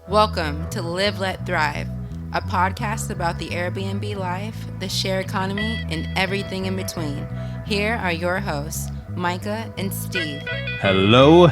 Welcome to Live, Let Thrive, a podcast about the Airbnb life, the share economy, and everything in between. Here are your hosts, Micah and Steve. Hello,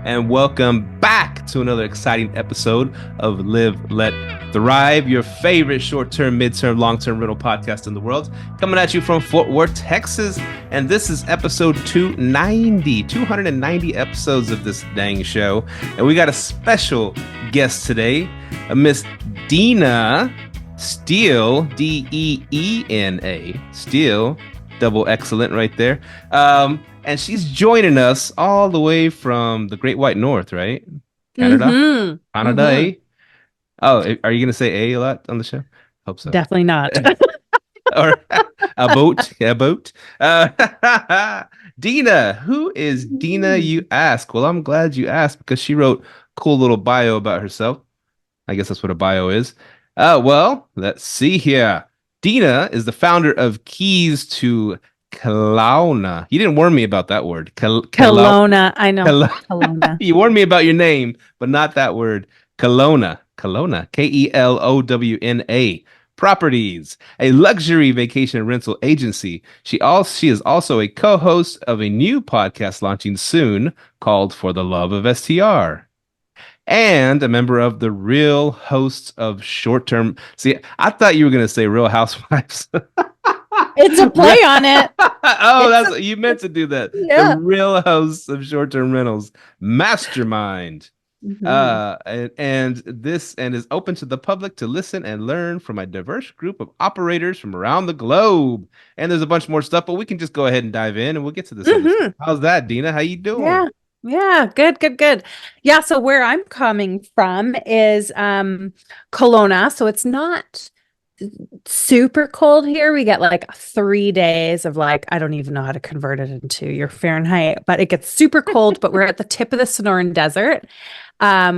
and welcome back to another exciting episode of Live, Let Thrive, your favorite short-term, mid-term, long-term rental podcast in the world, coming at you from Fort Worth, Texas. And this is episode 290 episodes of this dang show. And we got a special guest today, Miss Deana Steele, Deena, Steele, double excellent right there. And she's joining us all the way from the Great White North, right? Canada? Mm-hmm. Canada, Mm-hmm. eh? Oh, are you going to say a lot on the show? Hope so. Definitely not. Or a boat. Deana, who is Deana, you ask? Well, I'm glad you asked because she wrote a cool little bio about herself. I guess that's what a bio is. Well, let's see here. Deana is the founder of Keys to Kelowna. You didn't warn me about that word. Kelowna. I know. Kelowna. You warned me about your name, but not that word. Kelowna. Kelowna. Properties, a luxury vacation rental agency. She is also a co-host of a new podcast launching soon called For the Love of STR. And a member of the Real Hosts of Short-Term. See, I thought you were going to say Real Housewives. It's a play on it. You meant to do that. Yeah. The Real Hosts of Short-Term Rentals Mastermind. Mm-hmm. And is open to the public to listen and learn from a diverse group of operators from around the globe. And there's a bunch more stuff, but we can just go ahead and dive in and we'll get to this. Mm-hmm. How's that, Deana? How you doing? Yeah. Good. Yeah. So where I'm coming from is Kelowna. So it's not super cold here. We get like 3 days of like, I don't even know how to convert it into your Fahrenheit, but it gets super cold. But we're at the tip of the Sonoran Desert,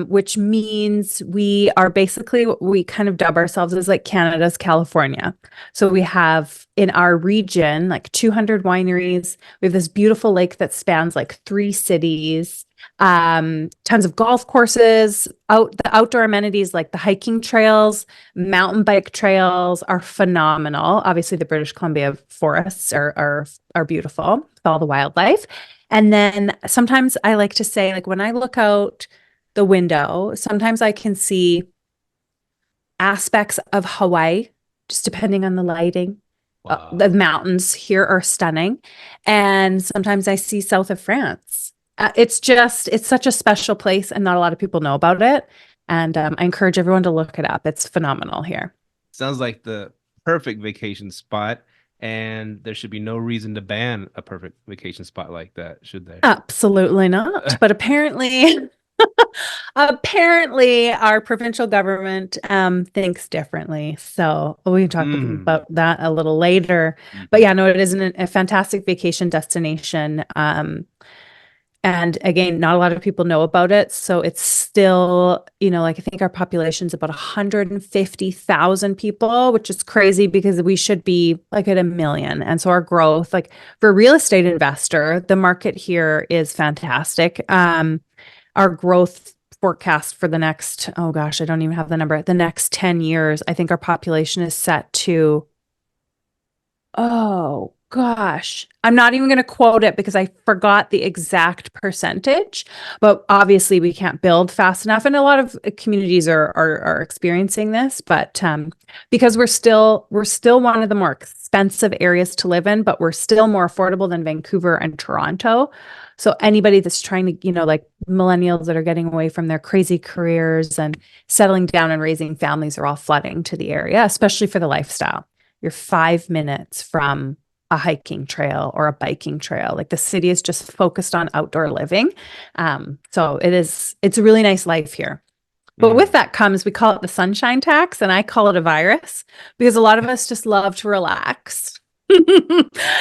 which means we kind of dub ourselves as like Canada's California. So we have in our region like 200 wineries. We have this beautiful lake that spans like 3 cities. Tons of golf courses, the outdoor amenities like the hiking trails, mountain bike trails are phenomenal. Obviously, the British Columbia forests are beautiful with all the wildlife. And then sometimes I like to say, like when I look out the window, sometimes I can see aspects of Hawaii, just depending on the lighting. Wow. The mountains here are stunning. And sometimes I see south of France. It's such a special place and not a lot of people know about it. And I encourage everyone to look it up. It's phenomenal here. Sounds like the perfect vacation spot. And there should be no reason to ban a perfect vacation spot like that, should there? Absolutely not. But apparently our provincial government thinks differently. So we can talk about that a little later. But yeah, no, it is a fantastic vacation destination. And again, not a lot of people know about it. So it's still, like I think our population is about 150,000 people, which is crazy because we should be like at 1 million. And so our growth, like for a real estate investor, the market here is fantastic. Our growth forecast for the next, I don't even have the number, the next 10 years, I think our population is set to, I'm not even going to quote it because I forgot the exact percentage, but obviously we can't build fast enough. And a lot of communities are experiencing this, but because we're still one of the more expensive areas to live in, but we're still more affordable than Vancouver and Toronto. So anybody that's trying to, like millennials that are getting away from their crazy careers and settling down and raising families are all flooding to the area, especially for the lifestyle. You're 5 minutes from a hiking trail or a biking trail. Like the city is just focused on outdoor living. So it's a really nice life here. But with that comes, we call it the sunshine tax, and I call it a virus because a lot of us just love to relax.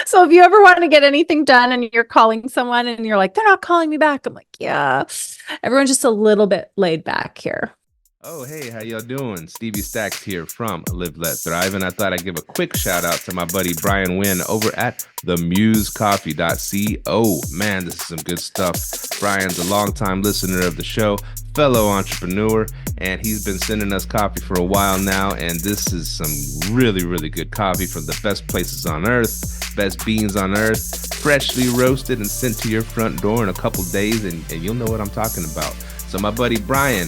So if you ever want to get anything done and you're calling someone and you're like, they're not calling me back. I'm like, yeah, everyone's just a little bit laid back here. Oh, hey, how y'all doing? Stevie Stacks here from Live Let Thrive, and I thought I'd give a quick shout out to my buddy Brian Wynn over at themusecoffee.co. Man, this is some good stuff. Brian's a longtime listener of the show, fellow entrepreneur, and he's been sending us coffee for a while now, and this is some really, really good coffee from the best places on earth, best beans on earth, freshly roasted and sent to your front door in a couple days, and you'll know what I'm talking about. So my buddy Brian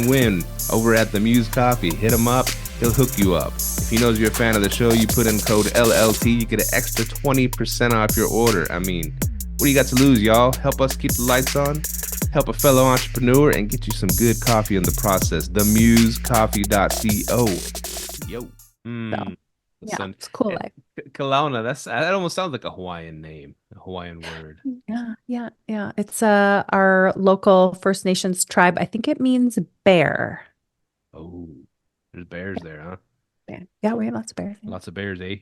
Wynn over at the Muse Coffee, hit him up. He'll hook you up. If he knows you're a fan of the show, you put in code LLT, you get an extra 20% off your order. I mean, what do you got to lose, y'all? Help us keep the lights on, help a fellow entrepreneur, and get you some good coffee in the process. Themusecoffee.co. Yo. Yeah, it's cool. Kelowna, that almost sounds like a Hawaiian name, a Hawaiian word. Yeah. It's our local First Nations tribe. I think it means bear. Oh, there's bears there, huh? Yeah, we have lots of bears. Lots of bears, eh?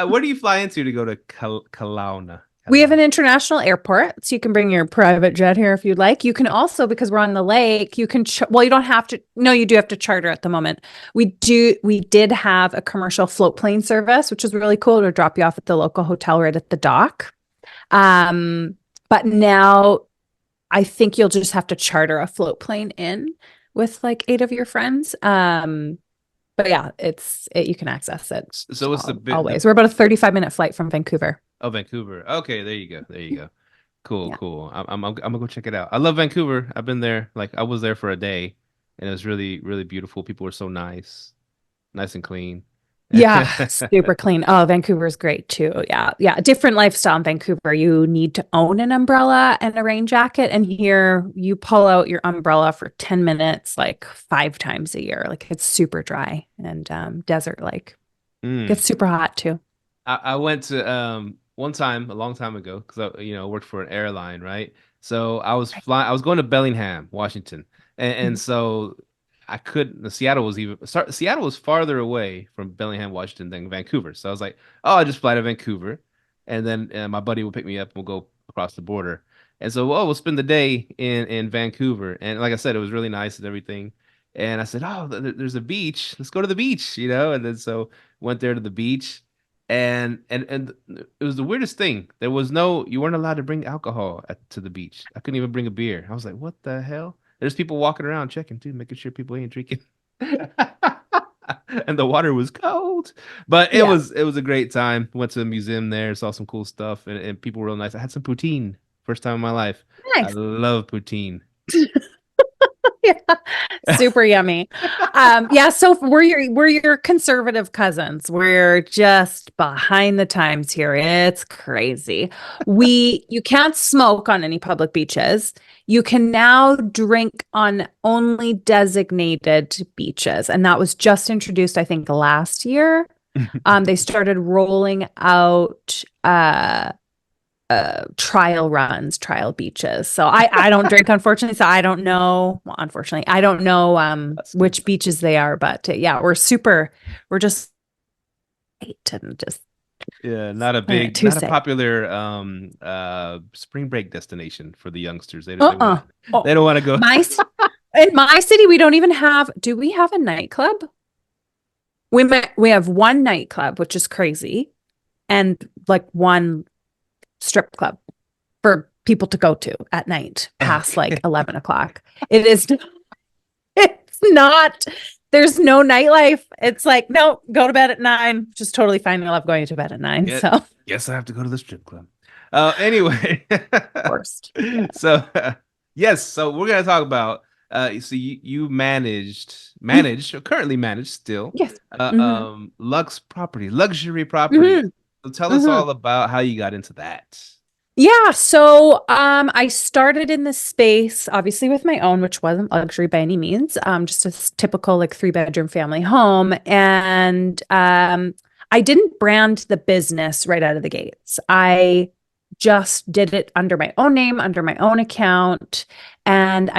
Where do you fly into to go to Kelowna? We have an international airport, so you can bring your private jet here if you'd like. You can also, because we're on the lake, you can, you don't have to, no, you do have to charter at the moment. We did have a commercial float plane service, which was really cool to drop you off at the local hotel right at the dock. But now I think you'll just have to charter a float plane in with like 8 of your friends. But yeah, you can access it. So it's always. We're about a 35-minute flight from Vancouver. Oh, Vancouver. Okay, there you go. Cool, yeah. Cool. I'm gonna go check it out. I love Vancouver. I've been there. Like I was there for a day, and it was really, really beautiful. People were so nice and clean. Yeah, super clean. Oh, Vancouver is great too. Yeah. Different lifestyle in Vancouver. You need to own an umbrella and a rain jacket. And here you pull out your umbrella for 10 minutes, like 5 times a year. Like it's super dry and desert like. It's super hot too. I went to one time a long time ago because I worked for an airline, right? So I was going to Bellingham, Washington, and so Seattle was farther away from Bellingham, Washington than Vancouver. So I was like, oh, I'll just fly to Vancouver, and then my buddy will pick me up and we'll go across the border. And so we'll spend the day in Vancouver, and like I said, it was really nice and everything. And I said, oh, there's a beach. Let's go to the beach, And then so went there to the beach. And it was the weirdest thing. You weren't allowed to bring alcohol to the beach. I couldn't even bring a beer. I was like, what the hell? There's people walking around checking too, making sure people ain't drinking. And the water was cold. But it was a great time. Went to the museum there, saw some cool stuff, and people were real nice. I had some poutine. First time in my life. Nice. I love poutine. Yeah, super yummy. So we're your conservative cousins. We're just behind the times here. It's crazy. You can't smoke on any public beaches. You can now drink on only designated beaches, and that was just introduced, I think, last year. They started rolling out trial beaches. So I don't drink, unfortunately. So I don't know. Well, unfortunately, I don't know which beaches they are. But we're just not a popular spring break destination for the youngsters. They don't want to go. In my city, we don't even have. Do we have a nightclub? We have one nightclub, which is crazy, and like one strip club for people to go to at night past like 11 o'clock. It's not, there's no nightlife. It's like, no, go to bed at 9. Just totally fine. I love going to bed at 9. So yes, I have to go to the strip club. Anyway. Worst. So so we're going to talk about, so you currently manage still. Yes. Luxury property. So tell us all about how you got into that. Yeah. So I started in this space, obviously with my own, which wasn't luxury by any means, just a typical like 3-bedroom family home. And I didn't brand the business right out of the gates. I just did it under my own name, under my own account. And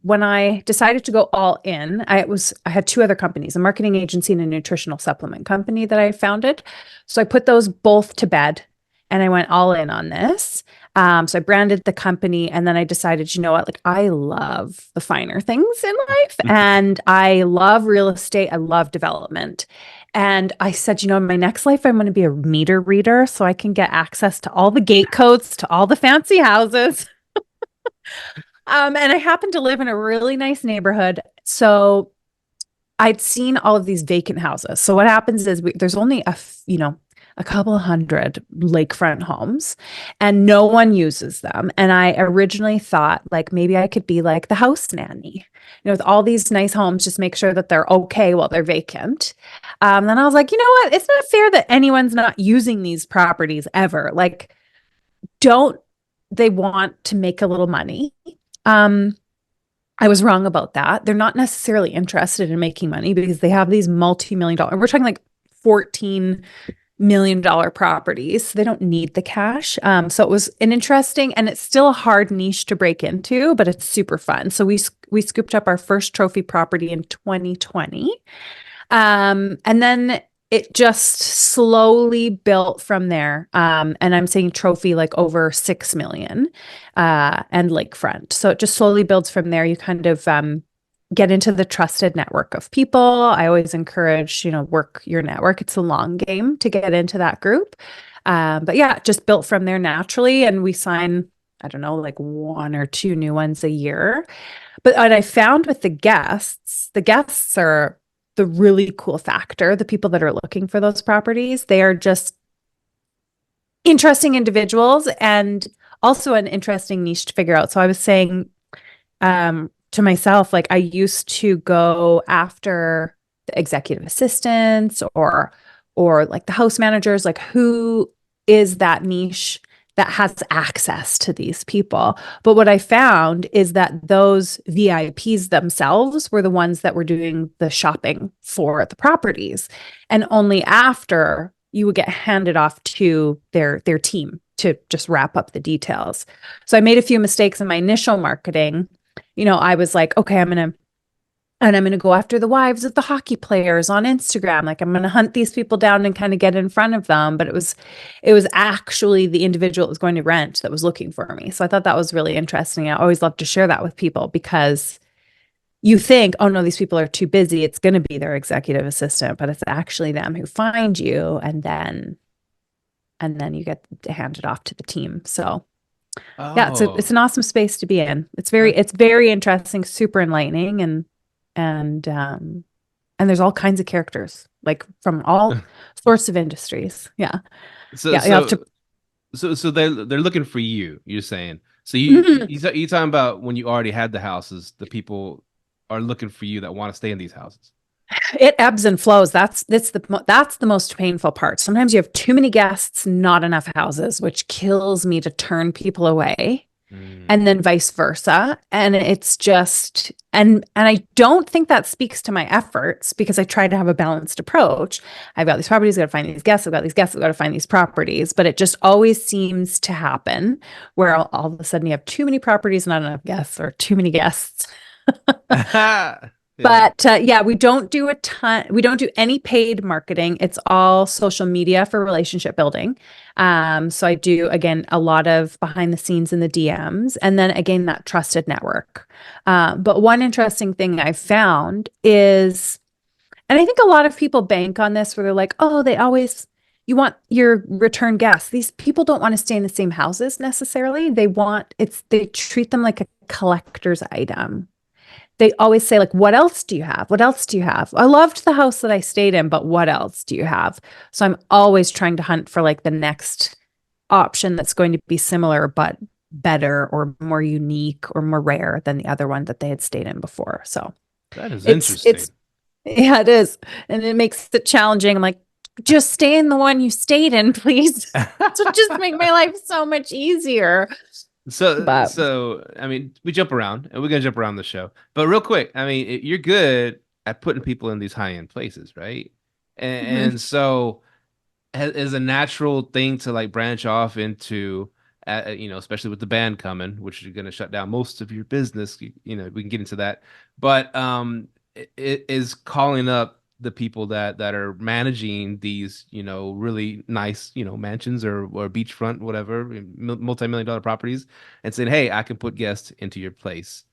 when I decided to go all in, I had 2 other companies, a marketing agency and a nutritional supplement company that I founded. So I put those both to bed and I went all in on this. So I branded the company, and then I decided, you know what, like I love the finer things in life, and I love real estate. I love development. And I said, you know, in my next life, I'm going to be a meter reader so I can get access to all the gate codes, to all the fancy houses. And I happen to live in a really nice neighborhood. So I'd seen all of these vacant houses. So what happens is there's only a couple of hundred lakefront homes, and no one uses them. And I originally thought like maybe I could be like the house nanny, with all these nice homes, just make sure that they're okay while they're vacant. Then I was like, you know what? It's not fair that anyone's not using these properties ever. Like, don't they want to make a little money? I was wrong about that. They're not necessarily interested in making money because they have these multi-million dollar, we're talking like $14 million properties. So they don't need the cash. So it was an interesting, and it's still a hard niche to break into, but it's super fun. So we scooped up our first trophy property in 2020. And then it just slowly built from there. And I'm saying trophy like over 6 million, and lakefront. So it just slowly builds from there. You kind of get into the trusted network of people. I always encourage, work your network. It's a long game to get into that group. But yeah, just built from there naturally. And we sign, I don't know, like 1 or 2 new ones a year. But what I found with the guests are the really cool factor. The people that are looking for those properties, they are just interesting individuals and also an interesting niche to figure out. So I was saying to myself, like I used to go after the executive assistants or like the house managers, like who is that niche that has access to these people. But what I found is that those VIPs themselves were the ones that were doing the shopping for the properties. And only after you would get handed off to their team to just wrap up the details. So I made a few mistakes in my initial marketing. I was like, okay, I'm going to go after the wives of the hockey players on Instagram. Like I'm going to hunt these people down and kind of get in front of them. But it was actually the individual that was going to rent that was looking for me. So I thought that was really interesting. I always love to share that with people because you think, oh no, these people are too busy. It's going to be their executive assistant, but it's actually them who find you. And then you get handed off to the team. So yeah, it's an awesome space to be in. It's very interesting, super enlightening, and there's all kinds of characters, like from all sorts of industries. Yeah. So yeah, so they're looking for you, you're saying. So Mhm. you talking about when you already had the houses, the people are looking for you that want to stay in these houses. It ebbs and flows. That's the most painful part. Sometimes you have too many guests, not enough houses, which kills me to turn people away. And then vice versa. And it's just, and I don't think that speaks to my efforts because I try to have a balanced approach. I've got these properties, I've got to find these guests, I've got these guests, I've got to find these properties. But it just always seems to happen where all of a sudden you have too many properties, not enough guests, or too many guests. Yeah. But yeah, we don't do any paid marketing. It's all social media for relationship building. So I do, again, a lot of behind the scenes in the DMs, and then again, that trusted network. But one interesting thing I found is, and I think a lot of people bank on this where they're like, oh, you want your return guests. These people don't want to stay in the same houses necessarily. They treat them like a collector's item. They always say, like, what else do you have? What else do you have? I loved the house that I stayed in, but what else do you have? So I'm always trying to hunt for like the next option that's going to be similar, but better or more unique or more rare than the other one that they had stayed in before. So that is interesting. Yeah, it is. And it makes it challenging. I'm like, just stay in the one you stayed in, please. So just make my life so much easier. So I mean, we jump around, and we're gonna jump around the show. But real quick, I mean, you're good at putting people in these high-end places, right? And so, as a natural thing to like branch off into, especially with the band coming, which is gonna shut down most of your business. We can get into that. But it is calling up the people that are managing these, really nice, mansions or beachfront, whatever, multi-million dollar properties, and saying, hey, I can put guests into your place.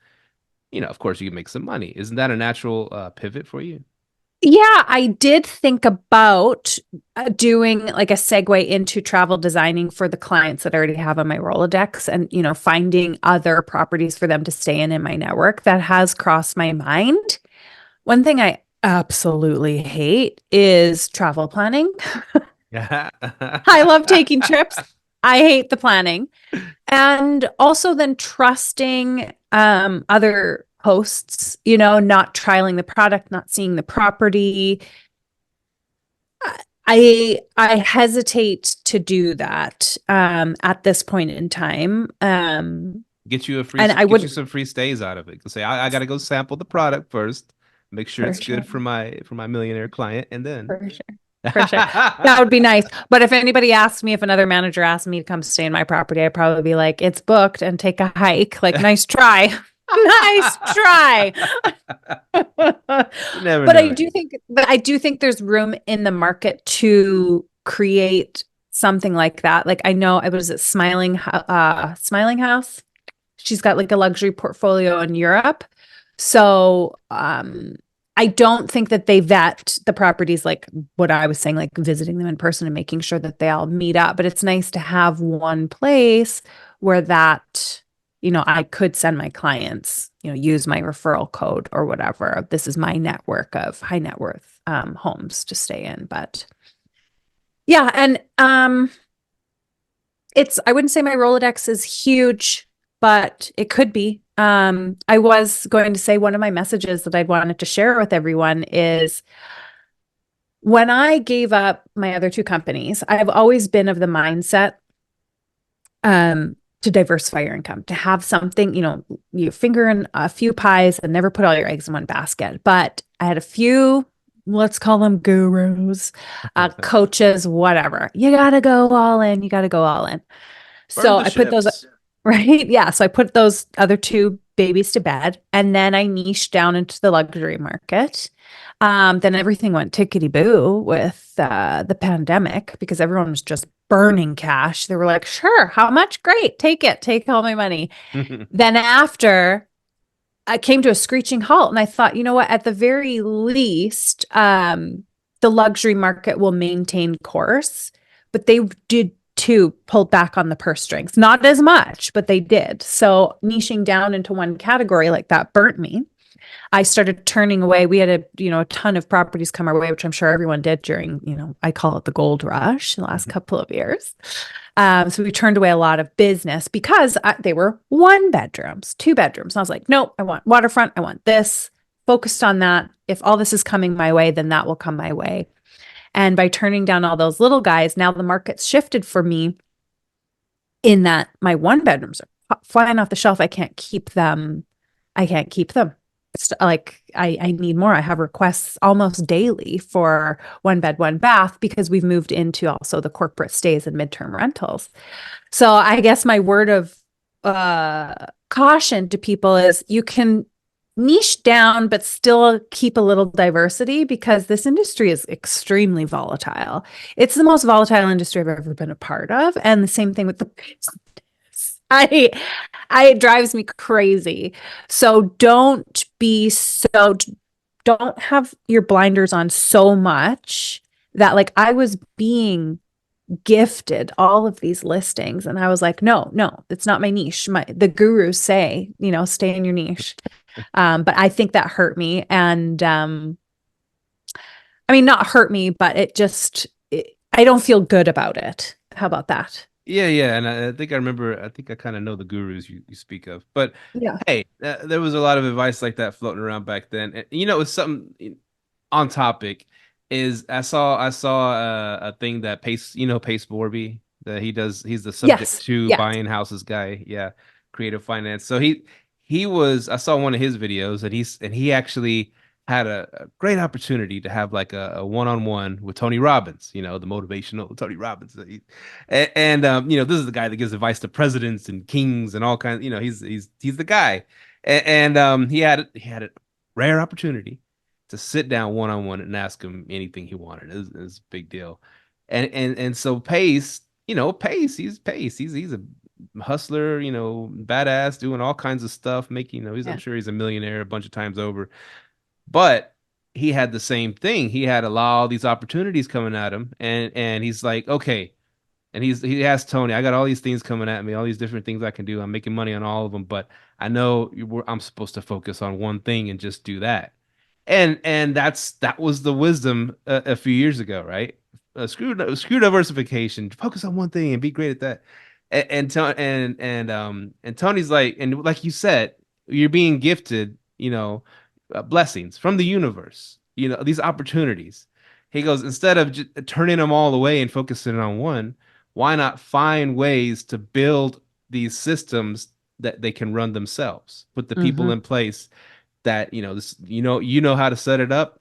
Of course you can make some money. Isn't that a natural pivot for you? Yeah, I did think about doing like a segue into travel designing for the clients that I already have on my Rolodex and, finding other properties for them to stay in my network. That has crossed my mind. One thing I absolutely hate is travel planning. Yeah. I love taking trips. I hate the planning. And also then trusting other hosts, not trialing the product, not seeing the property. I hesitate to do that at this point in time. Get you And I get you would some free stays out of it. Say, I got to go sample the product first, make sure for it's sure, good for my millionaire client, and then. for sure, for sure. That would be nice. But if anybody asked me, if another manager asked me to come stay in my property, I'd probably be like, it's booked and take a hike. Like, nice try. Nice try. You never But know. I do think there's room in the market to create something like that. Like I know I was at Smiling House. She's got like a luxury portfolio in Europe. So I don't think that they vet the properties like what I was saying, like visiting them in person and making sure that they all meet up. But it's nice to have one place where that, I could send my clients, use my referral code or whatever. This is my network of high net worth homes to stay in. But yeah, and I wouldn't say my Rolodex is huge, but it could be. I was going to say one of my messages that I'd wanted to share with everyone is when I gave up my other two companies, I've always been of the mindset to diversify your income, to have something, you finger in a few pies and never put all your eggs in one basket. But I had a few, let's call them gurus, coaches, whatever. You got to go all in. You got to go all in. Burn So the I put those, ships. right? Yeah. So I put those other two babies to bed and then I niched down into the luxury market. Then everything went tickety boo with the pandemic because everyone was just burning cash. They were like, sure, how much? Great, take it, take all my money. Then after I came to a screeching halt and I thought, you know what, at the very least, the luxury market will maintain course, but they did too pulled back on the purse strings, not as much, but they did. So niching down into one category like that burnt me. I started turning away. We had a ton of properties come our way, which I'm sure everyone did during, I call it the gold rush the last couple of years. So we turned away a lot of business because they were 1 bedrooms, 2 bedrooms. And I was like, nope, I want waterfront. I want this. Focused on that. If all this is coming my way, then that will come my way. And by turning down all those little guys, now the market's shifted for me in that my 1 bedrooms are flying off the shelf. I can't keep them. Like I need more. I have requests almost daily for 1 bed, 1 bath because we've moved into also the corporate stays and midterm rentals. So I guess my word of caution to people is you can niche down, but still keep a little diversity because this industry is extremely volatile. It's the most volatile industry I've ever been a part of. And the same thing with the business. It drives me crazy. So don't have your blinders on so much that like I was being gifted all of these listings and I was like, no, it's not my niche. The gurus say, stay in your niche. But I think that hurt me. And I mean, not hurt me, but I don't feel good about it. How about that? Yeah, and I think I remember. I think I kind of know the gurus you speak of. But Yeah. hey, there was a lot of advice like that floating around back then. And, it's something on topic. Is I saw a thing that Pace Borby, that he's the subject Yes. to Yeah. buying houses guy. Yeah, creative finance. So I saw one of his videos and he actually had a great opportunity to have like a one-on-one with Tony Robbins, the motivational Tony Robbins. This is the guy that gives advice to presidents and kings and all kinds, he's the guy. He had a rare opportunity to sit down one-on-one and ask him anything he wanted. It's a big deal. And so Pace, he's a hustler, badass, doing all kinds of stuff, making, I'm sure he's a millionaire a bunch of times over. But he had the same thing. He had all these opportunities coming at him, and he's like, okay. And he asked Tony, I got all these things coming at me, all these different things I can do. I'm making money on all of them, but I know I'm supposed to focus on one thing and just do that. And that was the wisdom a few years ago, right? Screw diversification, focus on one thing and be great at that. And Tony's like, and like you said, you're being gifted, blessings from the universe, these opportunities. He goes, instead of just turning them all away and focusing on one, why not find ways to build these systems that they can run themselves, put the people in place that, you know how to set it up,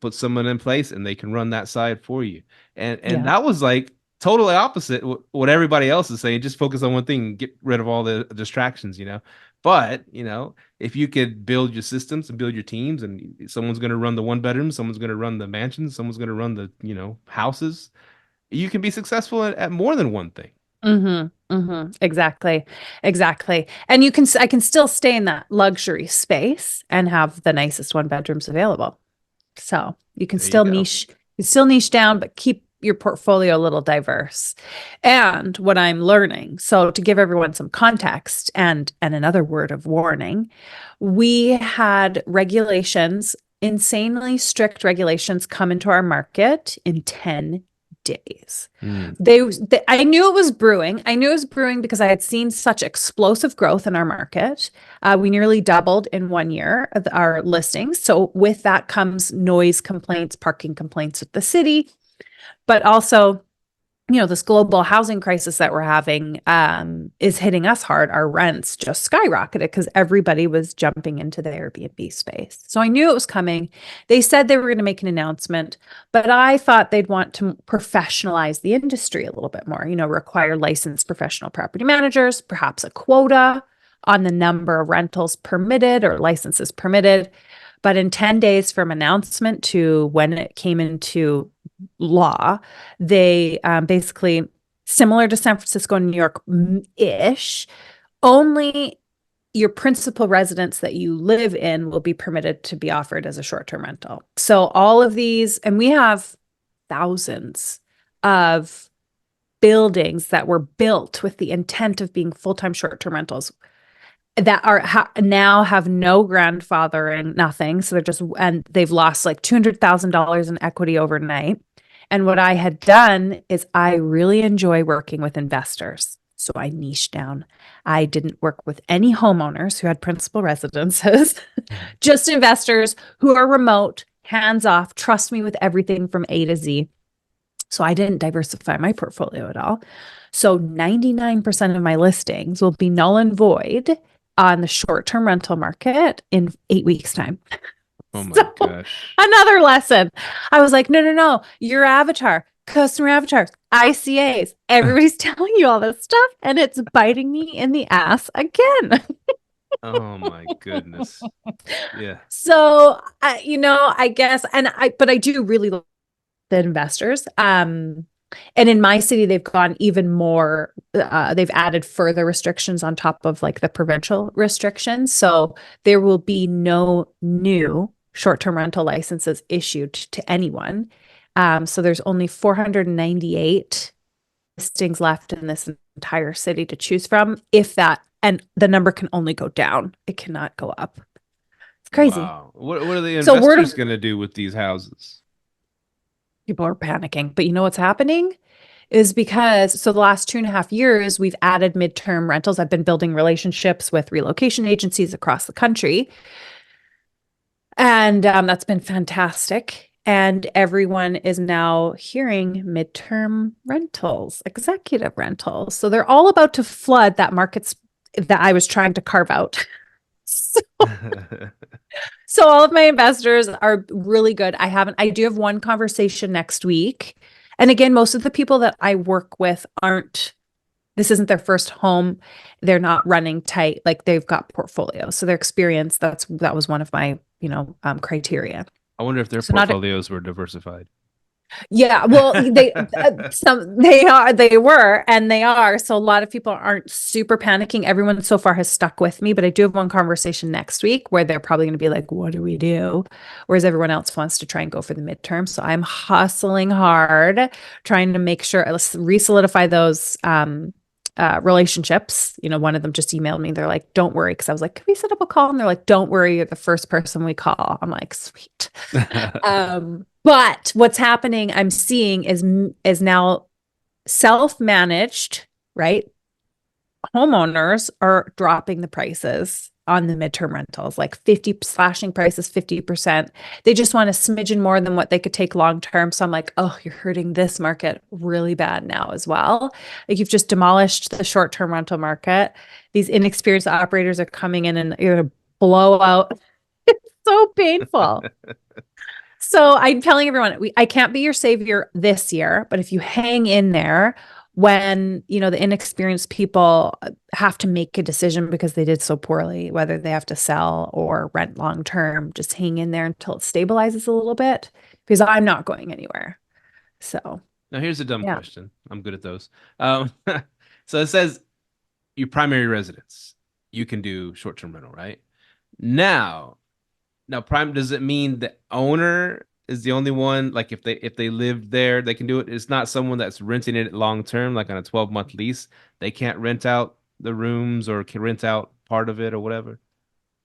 put someone in place and they can run that side for you. And that was like totally opposite what everybody else is saying. Just focus on one thing and get rid of all the distractions, But, if you could build your systems and build your teams, and someone's going to run the one bedroom, someone's going to run the mansions, someone's going to run the, houses, you can be successful at more than one thing. Exactly. And I can still stay in that luxury space and have the nicest one bedrooms available. So you can still niche down, but keep your portfolio a little diverse. And what I'm learning, so to give everyone some context and another word of warning, we had regulations, insanely strict regulations, come into our market in 10 days. I knew it was brewing. I knew it was brewing because I had seen such explosive growth in our market. We nearly doubled in 1 year of our listings. So with that comes noise complaints, parking complaints with the city, but also, this global housing crisis that we're having is hitting us hard. Our rents just skyrocketed because everybody was jumping into the Airbnb space. So I knew it was coming. They said they were going to make an announcement, but I thought they'd want to professionalize the industry a little bit more, require licensed professional property managers, perhaps a quota on the number of rentals permitted or licenses permitted. But in 10 days from announcement to when it came into law, they basically, similar to San Francisco and New York-ish, only your principal residence that you live in will be permitted to be offered as a short-term rental. So all of these, and we have thousands of buildings that were built with the intent of being full-time short-term rentals that are now have no grandfathering, nothing. So they've lost like $200,000 in equity overnight. And what I had done is I really enjoy working with investors. So I niched down. I didn't work with any homeowners who had principal residences, just investors who are remote, hands off, trust me with everything from A to Z. So I didn't diversify my portfolio at all. So 99% of my listings will be null and void on the short-term rental market in 8 weeks' time. Oh my gosh. Another lesson. I was like, no, your avatar, customer avatars, ICAs, everybody's telling you all this stuff and it's biting me in the ass again. Oh my goodness. Yeah. So, I guess, but I do really love the investors. And in my city, they've gone even more, they've added further restrictions on top of like the provincial restrictions. So there will be no new short-term rental licenses issued to anyone. So there's only 498 listings left in this entire city to choose from, if that, and the number can only go down. It cannot go up. It's crazy. Wow. What are the investors going to do with these houses? People are panicking, but you know what's happening is because, so the last 2.5 years, we've added midterm rentals. I've been building relationships with relocation agencies across the country. And that's been fantastic. And everyone is now hearing midterm rentals, executive rentals. So they're all about to flood that market that I was trying to carve out. So all of my investors are really good. I do have one conversation next week. And again, most of the people that I work with this isn't their first home. They're not running tight. Like they've got portfolios. So their experience, that was one of my, criteria. I wonder if their So not portfolios were diversified. Yeah, well, they were, and they are. So a lot of people aren't super panicking. Everyone so far has stuck with me, but I do have one conversation next week where they're probably going to be like, "What do we do?" Whereas everyone else wants to try and go for the midterm. So I'm hustling hard, trying to make sure let's re-solidify those relationships. One of them just emailed me. They're like, "Don't worry," because I was like, "Can we set up a call?" And they're like, "Don't worry, you're the first person we call." I'm like, "Sweet." But what's happening, I'm seeing is now self-managed, right? Homeowners are dropping the prices on the midterm rentals, like 50, slashing prices 50%. They just want a smidgen more than what they could take long term. So I'm like, oh, you're hurting this market really bad now as well. Like you've just demolished the short-term rental market. These inexperienced operators are coming in and you're gonna blow out. It's so painful. So I'm telling everyone, I can't be your savior this year, but if you hang in there when, the inexperienced people have to make a decision because they did so poorly, whether they have to sell or rent long term, just hang in there until it stabilizes a little bit because I'm not going anywhere. So Now, here's a dumb question. I'm good at those. So it says your primary residence, you can do short-term rental, right? Now, prime, does it mean the owner is the only one? Like if they live there, they can do it. It's not someone that's renting it long term, like on a 12-month lease. They can't rent out the rooms or can rent out part of it or whatever.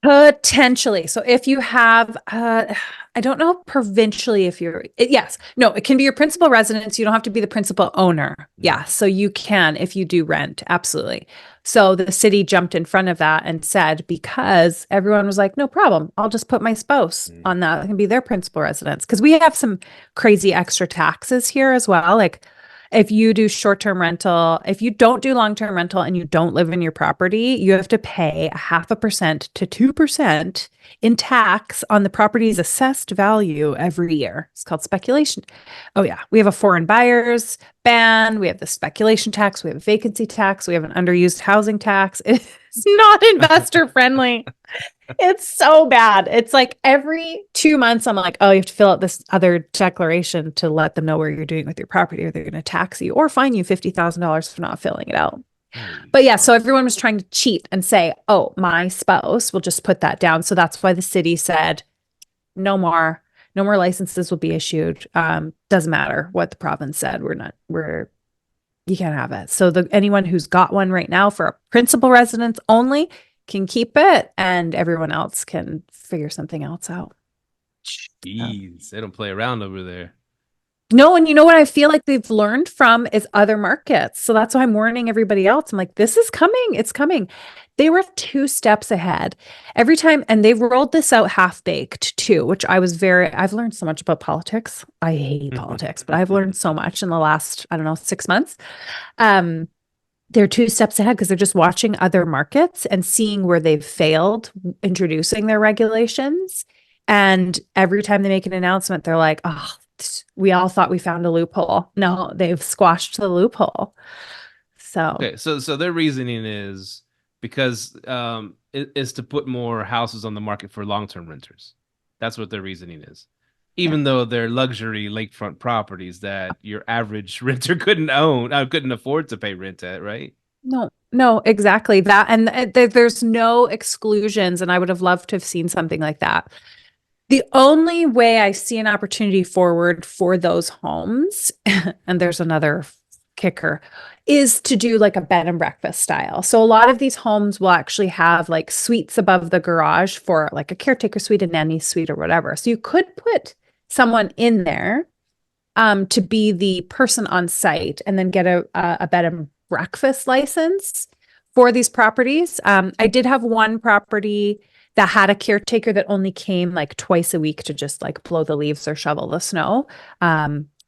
Potentially. So if you have, I don't know provincially if yes, no, it can be your principal residence. You don't have to be the principal owner. Yeah. So you can, if you do rent, absolutely. So the city jumped in front of that and said, because everyone was like, no problem. I'll just put my spouse on that. It can be their principal residence. Cause we have some crazy extra taxes here as well. Like if you do short-term rental, if you don't do long-term rental and you don't live in your property, you have to pay 0.5% to 2% in tax on the property's assessed value every year. It's called speculation. Oh yeah, we have a foreign buyers ban, we have the speculation tax, we have a vacancy tax, we have an underused housing tax. It's not investor friendly. It's so bad. It's like every 2 months, I'm like, oh, you have to fill out this other declaration to let them know where you're doing with your property, or they're going to tax you or fine you $50,000 for not filling it out. But yeah, so everyone was trying to cheat and say, oh, my spouse will just put that down. So that's why the city said, no more licenses will be issued. Doesn't matter what the province said. You can't have it. So anyone who's got one right now for a principal residence only can keep it, and everyone else can figure something else out. Jeez, they don't play around over there. No, and you know what I feel like they've learned from is other markets. So that's why I'm warning everybody else. I'm like, this is coming. It's coming. They were 2 steps ahead every time. And they've rolled this out half-baked too, which I've learned so much about politics. I hate politics, but I've learned so much in the last, 6 months. They're 2 steps ahead because they're just watching other markets and seeing where they've failed introducing their regulations. And every time they make an announcement, they're like, oh, we all thought we found a loophole. No, they've squashed the loophole. So their reasoning is because it is to put more houses on the market for long-term renters. That's what their reasoning is. Even though they're luxury lakefront properties that your average renter couldn't afford to pay rent at, right? No, exactly that. And there's no exclusions. And I would have loved to have seen something like that. The only way I see an opportunity forward for those homes, and there's another kicker, is to do like a bed and breakfast style. So a lot of these homes will actually have like suites above the garage for like a caretaker suite, a nanny suite, or whatever. So you could put someone in there to be the person on site and then get a bed and breakfast license for these properties. I did have one property that had a caretaker that only came like twice a week to just like blow the leaves or shovel the snow.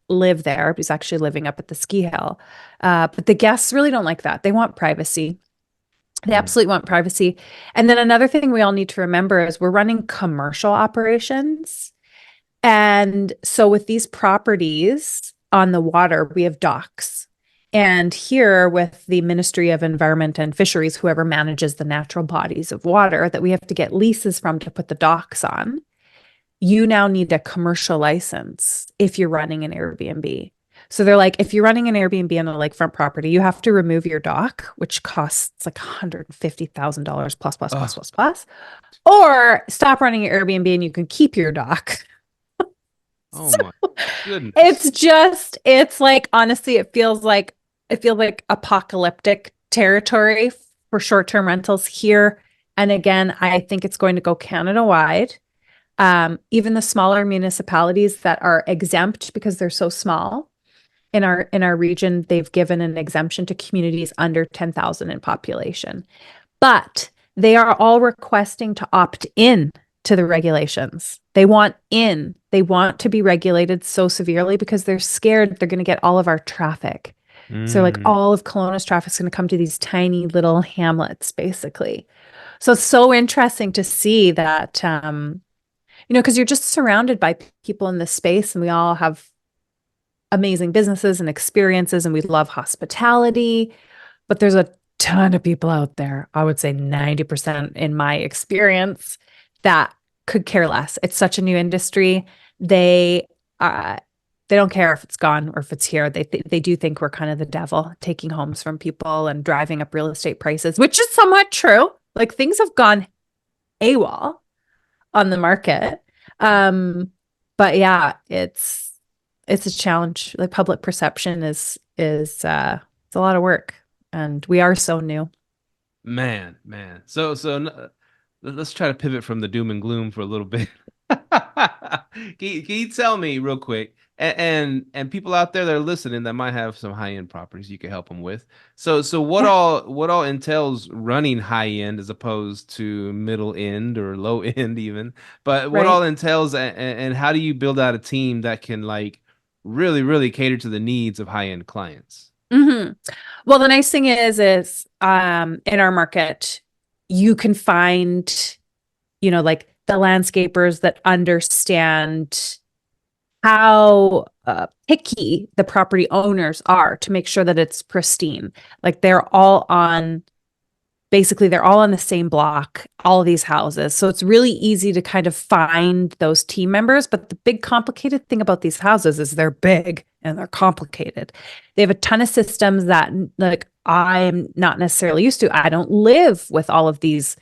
Live there. He's actually living up at the ski hill. But the guests really don't like that. They want privacy. They absolutely want privacy. And then another thing we all need to remember is we're running commercial operations. And so with these properties on the water, we have docks. And here with the Ministry of Environment and Fisheries, whoever manages the natural bodies of water that we have to get leases from to put the docks on, you now need a commercial license if you're running an Airbnb. So they're like, if you're running an Airbnb on a lakefront property, you have to remove your dock, which costs like $150,000 plus, plus, plus, Oh, plus, plus, or stop running your Airbnb and you can keep your dock. oh So my goodness. it's like, honestly, it feels like apocalyptic territory for short-term rentals here. And again, I think it's going to go Canada-wide. Even the smaller municipalities that are exempt because they're so small in our region, they've given an exemption to communities under 10,000 in population. But they are all requesting to opt in to the regulations. They want in. They want to be regulated so severely because they're scared they're going to get all of our traffic. So like Mm. all of Kelowna's traffic is going to come to these tiny little hamlets, basically. So it's so interesting to see that, because you're just surrounded by people in this space and we all have amazing businesses and experiences and we love hospitality, but there's a ton of people out there, I would say 90% in my experience, that could care less. It's such a new industry. They don't care if it's gone or if it's here. They do think we're kind of the devil, taking homes from people and driving up real estate prices, which is somewhat true. Like things have gone AWOL on the market. But yeah, it's a challenge. Like public perception is it's a lot of work, and we are so new. Man. Let's try to pivot from the doom and gloom for a little bit. Can you tell me real quick, and people out there that are listening that might have some high end properties you could help them with. So what all entails running high end as opposed to middle end or low end even? But what Right. all entails, and how do you build out a team that can like really cater to the needs of high end clients? Mm-hmm. Well, the nice thing is in our market, you can find, like the landscapers that understand how picky the property owners are to make sure that it's pristine. Like they're all on the same block, all of these houses. So it's really easy to kind of find those team members. But the big complicated thing about these houses is they're big and they're complicated. They have a ton of systems that like I'm not necessarily used to. I don't live with all of these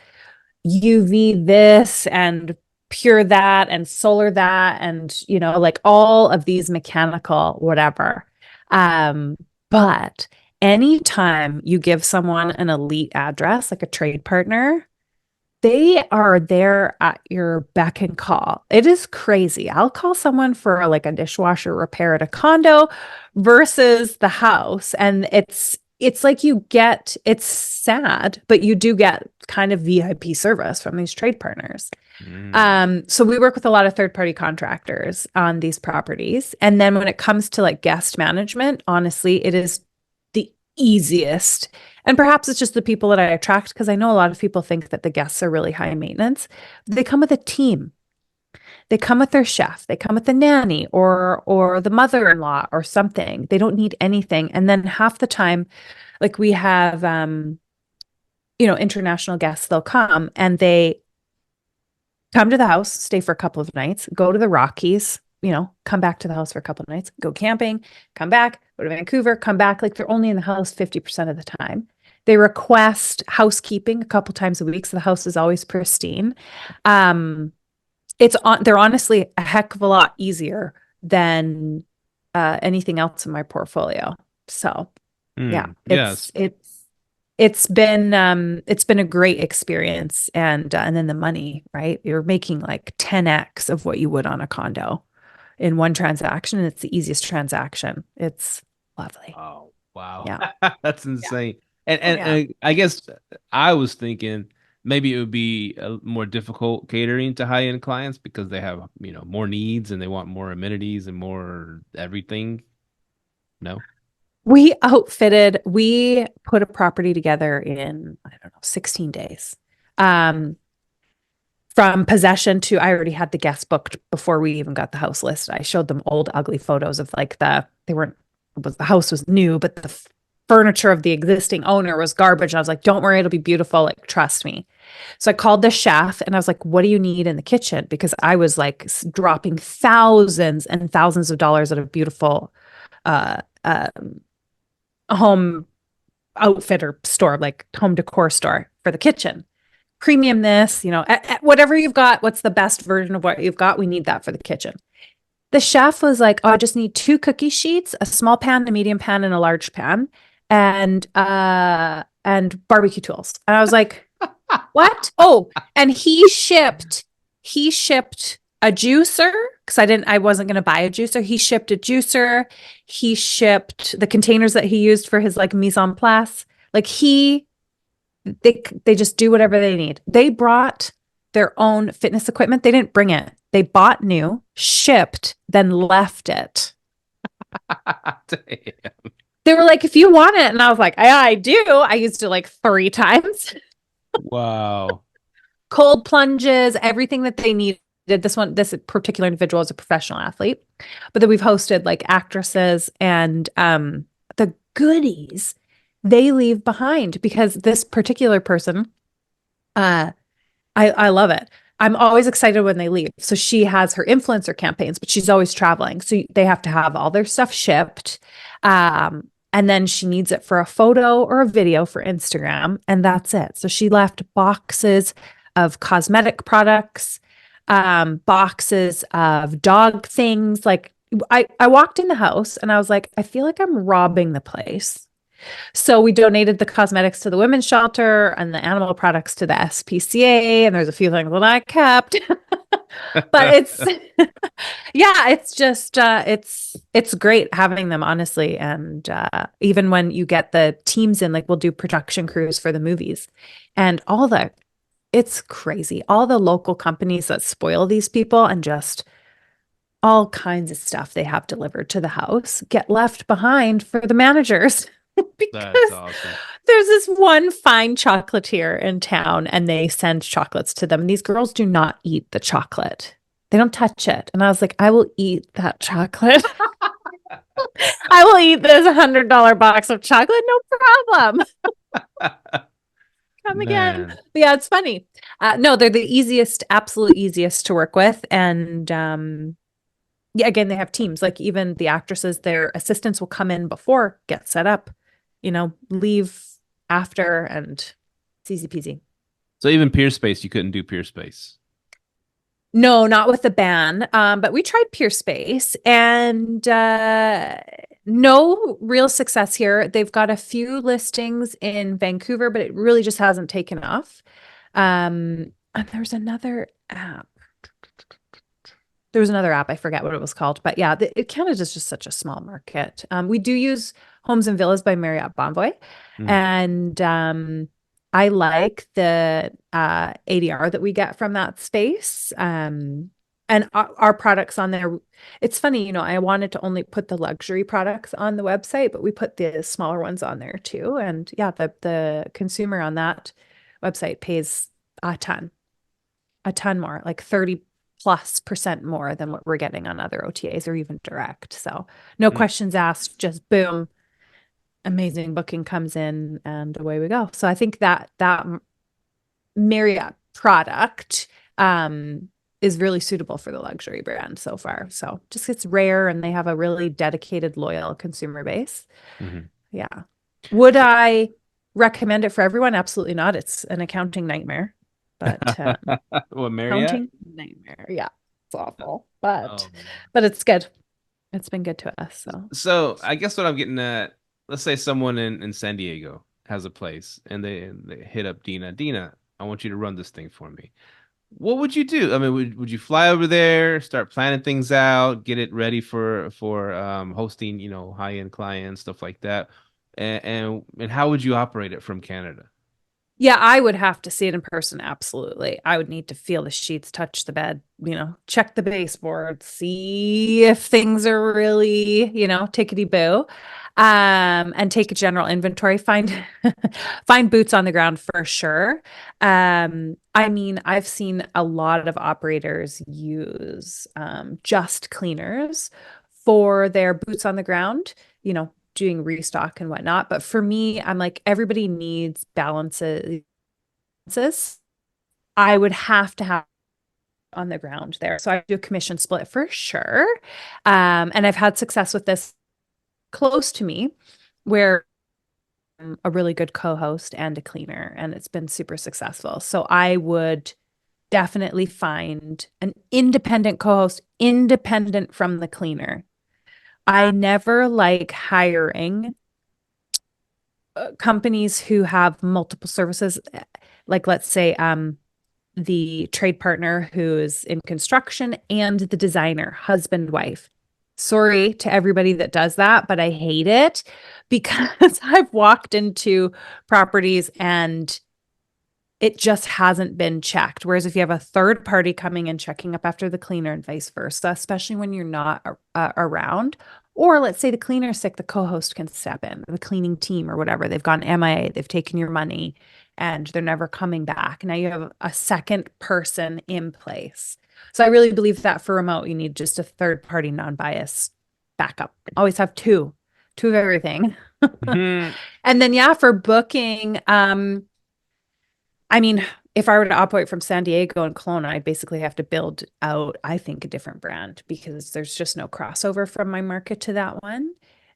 UV this and pure that and solar that and like all of these mechanical whatever. But anytime you give someone an elite address, like a trade partner, they are there at your beck and call. It is crazy. I'll call someone for like a dishwasher repair at a condo versus the house. And it's like it's sad, but you do get kind of VIP service from these trade partners. So we work with a lot of third-party contractors on these properties. And then when it comes to like guest management, honestly, it is the easiest. And perhaps it's just the people that I attract because I know a lot of people think that the guests are really high maintenance. They come with a team. They come with their chef, they come with the nanny or the mother-in-law or something. They don't need anything. And then half the time, like we have international guests, they'll come and they come to the house, stay for a couple of nights, go to the Rockies, come back to the house for a couple of nights, go camping, come back, go to Vancouver, come back. Like they're only in the house 50% of the time. They request housekeeping a couple times a week, so the house is always pristine. They're honestly a heck of a lot easier than anything else in my portfolio. So yeah, Yes. it's been a great experience. And then the money, right? You're making like 10x of what you would on a condo in one transaction. And it's the easiest transaction. It's lovely. Oh, wow. Yeah. That's insane. And, Oh, yeah. and I guess I was thinking maybe it would be more difficult catering to high-end clients because they have, more needs and they want more amenities and more everything. No? We put a property together in, I don't know, 16 days. From possession to, I already had the guests booked before we even got the house listed. I showed them old, ugly photos of like the house was new, but furniture of the existing owner was garbage. And I was like, don't worry, it'll be beautiful. Like, trust me. So I called the chef and I was like, what do you need in the kitchen? Because I was like dropping thousands and thousands of dollars at a beautiful uh, home outfitter store, like home decor store for the kitchen. Premium this, whatever you've got, what's the best version of what you've got? We need that for the kitchen. The chef was like, oh, I just need 2 cookie sheets, a small pan, a medium pan, and a large pan, and barbecue tools. And I was like, what? Oh, and he shipped a juicer because I wasn't going to buy a juicer. He shipped a juicer. He shipped the containers that he used for his like mise en place. Like they just do whatever they need. They brought their own fitness equipment. They didn't bring it. They bought new, shipped, then left it. Damn. They were like, if you want it. And I was like, I do. I used it like 3 times. Wow. Cold plunges, everything that they needed. This particular individual is a professional athlete, but then we've hosted like actresses and the goodies they leave behind because this particular person, I love it. I'm always excited when they leave. So she has her influencer campaigns, but she's always traveling. So they have to have all their stuff shipped. And then she needs it for a photo or a video for Instagram. And that's it. So she left boxes of cosmetic products, boxes of dog things. Like I walked in the house and I was like, I feel like I'm robbing the place. So we donated the cosmetics to the women's shelter and the animal products to the SPCA. And there's a few things that I kept. But it's it's just it's great having them, honestly. And even when you get the teams in, like we'll do production crews for the movies and it's crazy. All the local companies that spoil these people and just all kinds of stuff they have delivered to the house get left behind for the managers. Because That's awesome. there's this one fine chocolatier in town and they send chocolates to them. These girls do not eat the chocolate. They don't touch it. And I was like, I will eat that chocolate. I will eat this $100 box of chocolate. No problem. Come again. Man. But yeah, it's funny. No, they're the absolute easiest to work with. And again, they have teams. Like even the actresses, their assistants will come in before, get set up, leave after, and it's easy peasy. So even Peer Space, you couldn't do Peer Space. No, not with the ban. But we tried Peer Space and no real success here. They've got a few listings in Vancouver, but it really just hasn't taken off. And there's another app. There was another app. I forget what it was called, but yeah, Canada's just such a small market. We do use Homes and Villas by Marriott Bonvoy, and I like the ADR that we get from that space. And our products on there. It's funny, I wanted to only put the luxury products on the website, but we put the smaller ones on there too. And yeah, the consumer on that website pays a ton more, like 30+% more than what we're getting on other OTAs or even direct. So no questions asked, just boom, amazing booking comes in and away we go. So I think that Marriott product is really suitable for the luxury brand so far. So just it's rare and they have a really dedicated, loyal consumer base. Mm-hmm. Yeah. Would I recommend it for everyone? Absolutely not. It's an accounting nightmare. But well, Marriott? Accounting nightmare. Yeah. It's awful. But it's good. It's been good to us. So I guess what I'm getting at, let's say someone in San Diego has a place and they hit up Deana. Deana, I want you to run this thing for me. What would you do? I mean, would you fly over there, start planning things out, get it ready for hosting, high-end clients, stuff like that? And how would you operate it from Canada? Yeah, I would have to see it in person. Absolutely. I would need to feel the sheets, touch the bed, check the baseboard, see if things are really, tickety-boo. And take a general inventory, find boots on the ground for sure. I mean, I've seen a lot of operators use just cleaners for their boots on the ground, doing restock and whatnot. But for me, I'm like, everybody needs balances. I would have to have on the ground there. So I do a commission split for sure. And I've had success with this close to me where I'm a really good co-host and a cleaner, and it's been super successful. So I would definitely find an independent co-host, independent from the cleaner. I never like hiring companies who have multiple services. Like let's say the trade partner who is in construction and the designer, husband, wife. Sorry to everybody that does that, but I hate it because I've walked into properties and it just hasn't been checked. Whereas if you have a third party coming and checking up after the cleaner and vice versa, especially when you're not around, or let's say the cleaner's sick, the co-host can step in, the cleaning team or whatever. They've gone MIA, they've taken your money and they're never coming back. Now you have a second person in place. So I really believe that for remote, you need just a third party non-biased backup. Always have two of everything. Mhm. And then, yeah, for booking, I mean, if I were to operate from San Diego and Kelowna, I'd basically have to build out, I think, a different brand because there's just no crossover from my market to that one.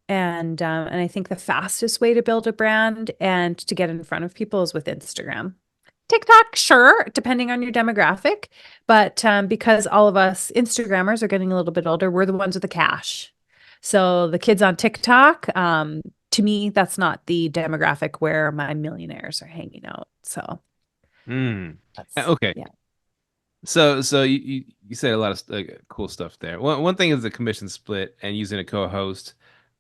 And I think the fastest way to build a brand and to get in front of people is with Instagram. TikTok, sure, depending on your demographic, but because all of us Instagrammers are getting a little bit older, we're the ones with the cash. So the kids on TikTok, to me, that's not the demographic where my millionaires are hanging out. So Mm. that's Okay. yeah. So you said a lot of cool stuff there. One thing is the commission split and using a co-host,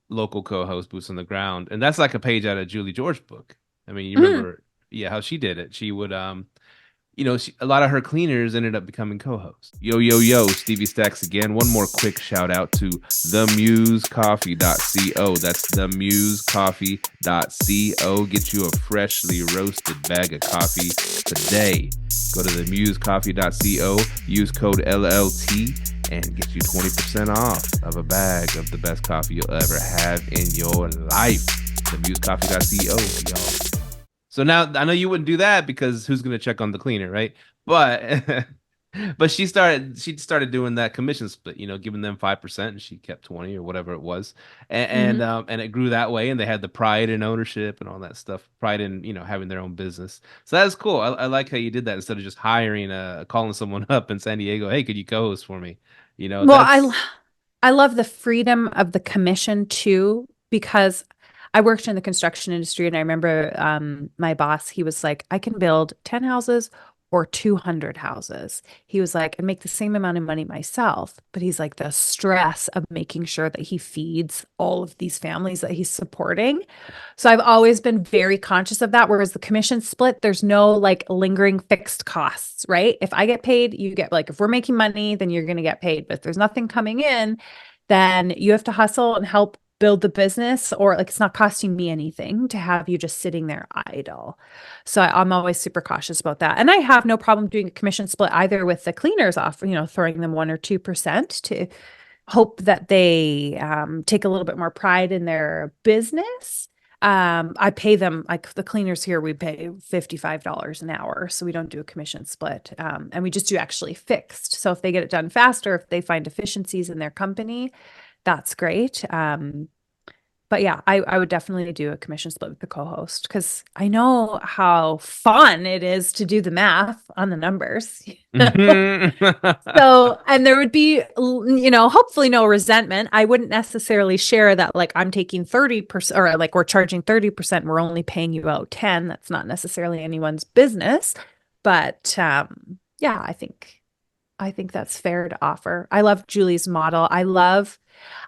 local co-host, boots on the ground, and that's like a page out of Julie George's book. I mean, you Mhm. remember, yeah, how she did it. She would a lot of her cleaners ended up becoming co-hosts. Yo, yo, yo, Stevie Stacks again. One more quick shout out to themusecoffee.co. That's themusecoffee.co. Get you a freshly roasted bag of coffee today. Go to themusecoffee.co, use code LLT, and get you 20% off of a bag of the best coffee you'll ever have in your life. Themusecoffee.co, y'all. So now I know you wouldn't do that because who's going to check on the cleaner, right? But but she started doing that commission split, giving them 5% and she kept 20 or whatever it was. Mhm. And it grew that way and they had the pride in ownership and all that stuff, pride in, having their own business. So that's cool. I like how you did that instead of just hiring calling someone up in San Diego, "Hey, could you co-host for me?" Well, That's I love the freedom of the commission too, because I worked in the construction industry and I remember my boss, he was like, I can build 10 houses or 200 houses. He was like, and make the same amount of money myself. But he's like, the stress of making sure that he feeds all of these families that he's supporting. So I've always been very conscious of that. Whereas the commission split, there's no like lingering fixed costs, right? If I get paid, you get like, if we're making money, then you're going to get paid. But if there's nothing coming in, then you have to hustle and help build the business, or like it's not costing me anything to have you just sitting there idle. So I'm always super cautious about that. And I have no problem doing a commission split either with the cleaners off, throwing them 1 or 2% to hope that they take a little bit more pride in their business. I pay them, like the cleaners here, we pay $55 an hour. So we don't do a commission split. And we just do actually fixed. So if they get it done faster, if they find efficiencies in their company, that's great. But yeah, I would definitely do a commission split with the co-host because I know how fun it is to do the math on the numbers. So, and there would be, hopefully no resentment. I wouldn't necessarily share that like I'm taking 30% or like we're charging 30%, we're only paying you out 10. That's not necessarily anyone's business. But yeah, I think that's fair to offer. I love Julie's model. I love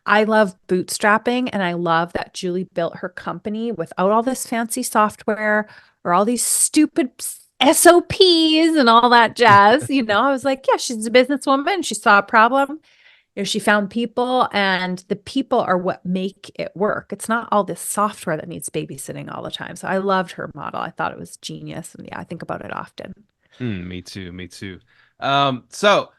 bootstrapping, and I love that Julie built her company without all this fancy software or all these stupid SOPs and all that jazz. I was like, yeah, she's a businesswoman. She saw a problem. She found people, and the people are what make it work. It's not all this software that needs babysitting all the time. So I loved her model. I thought it was genius. And yeah, I think about it often. Me too. Me too. So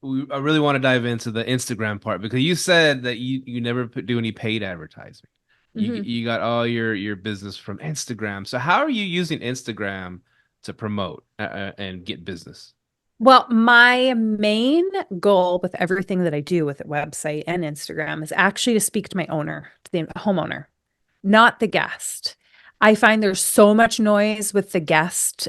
I really want to dive into the Instagram part because you said that you never do any paid advertising. You got all your business from Instagram. So how are you using Instagram to promote and get business? Well, my main goal with everything that I do with the website and Instagram is actually to speak to my owner, to the homeowner, not the guest. I find there's so much noise with the guest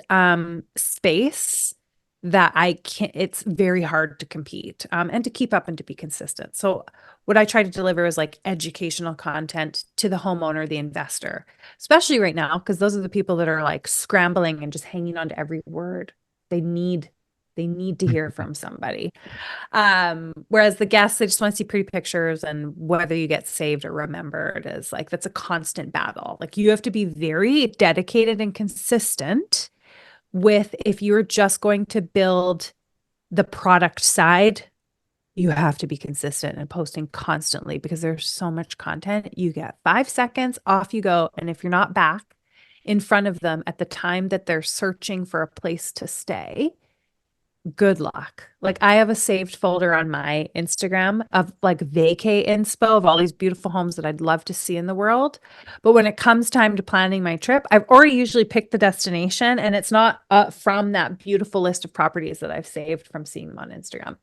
space that I can't, it's very hard to compete and to keep up and to be consistent. So what I try to deliver is like educational content to the homeowner, the investor, especially right now, because those are the people that are like scrambling and just hanging on to every word. They need to hear from somebody. Whereas the guests, they just want to see pretty pictures, and whether you get saved or remembered is like, that's a constant battle. Like you have to be very dedicated and consistent with, if you're just going to build the product side, you have to be consistent and posting constantly because there's so much content. You get 5 seconds, off you go. And if you're not back in front of them at the time that they're searching for a place to stay, good luck. Like I have a saved folder on my Instagram of like vacay inspo of all these beautiful homes that I'd love to see in the world. But when it comes time to planning my trip, I've already usually picked the destination, and it's not from that beautiful list of properties that I've saved from seeing them on Instagram.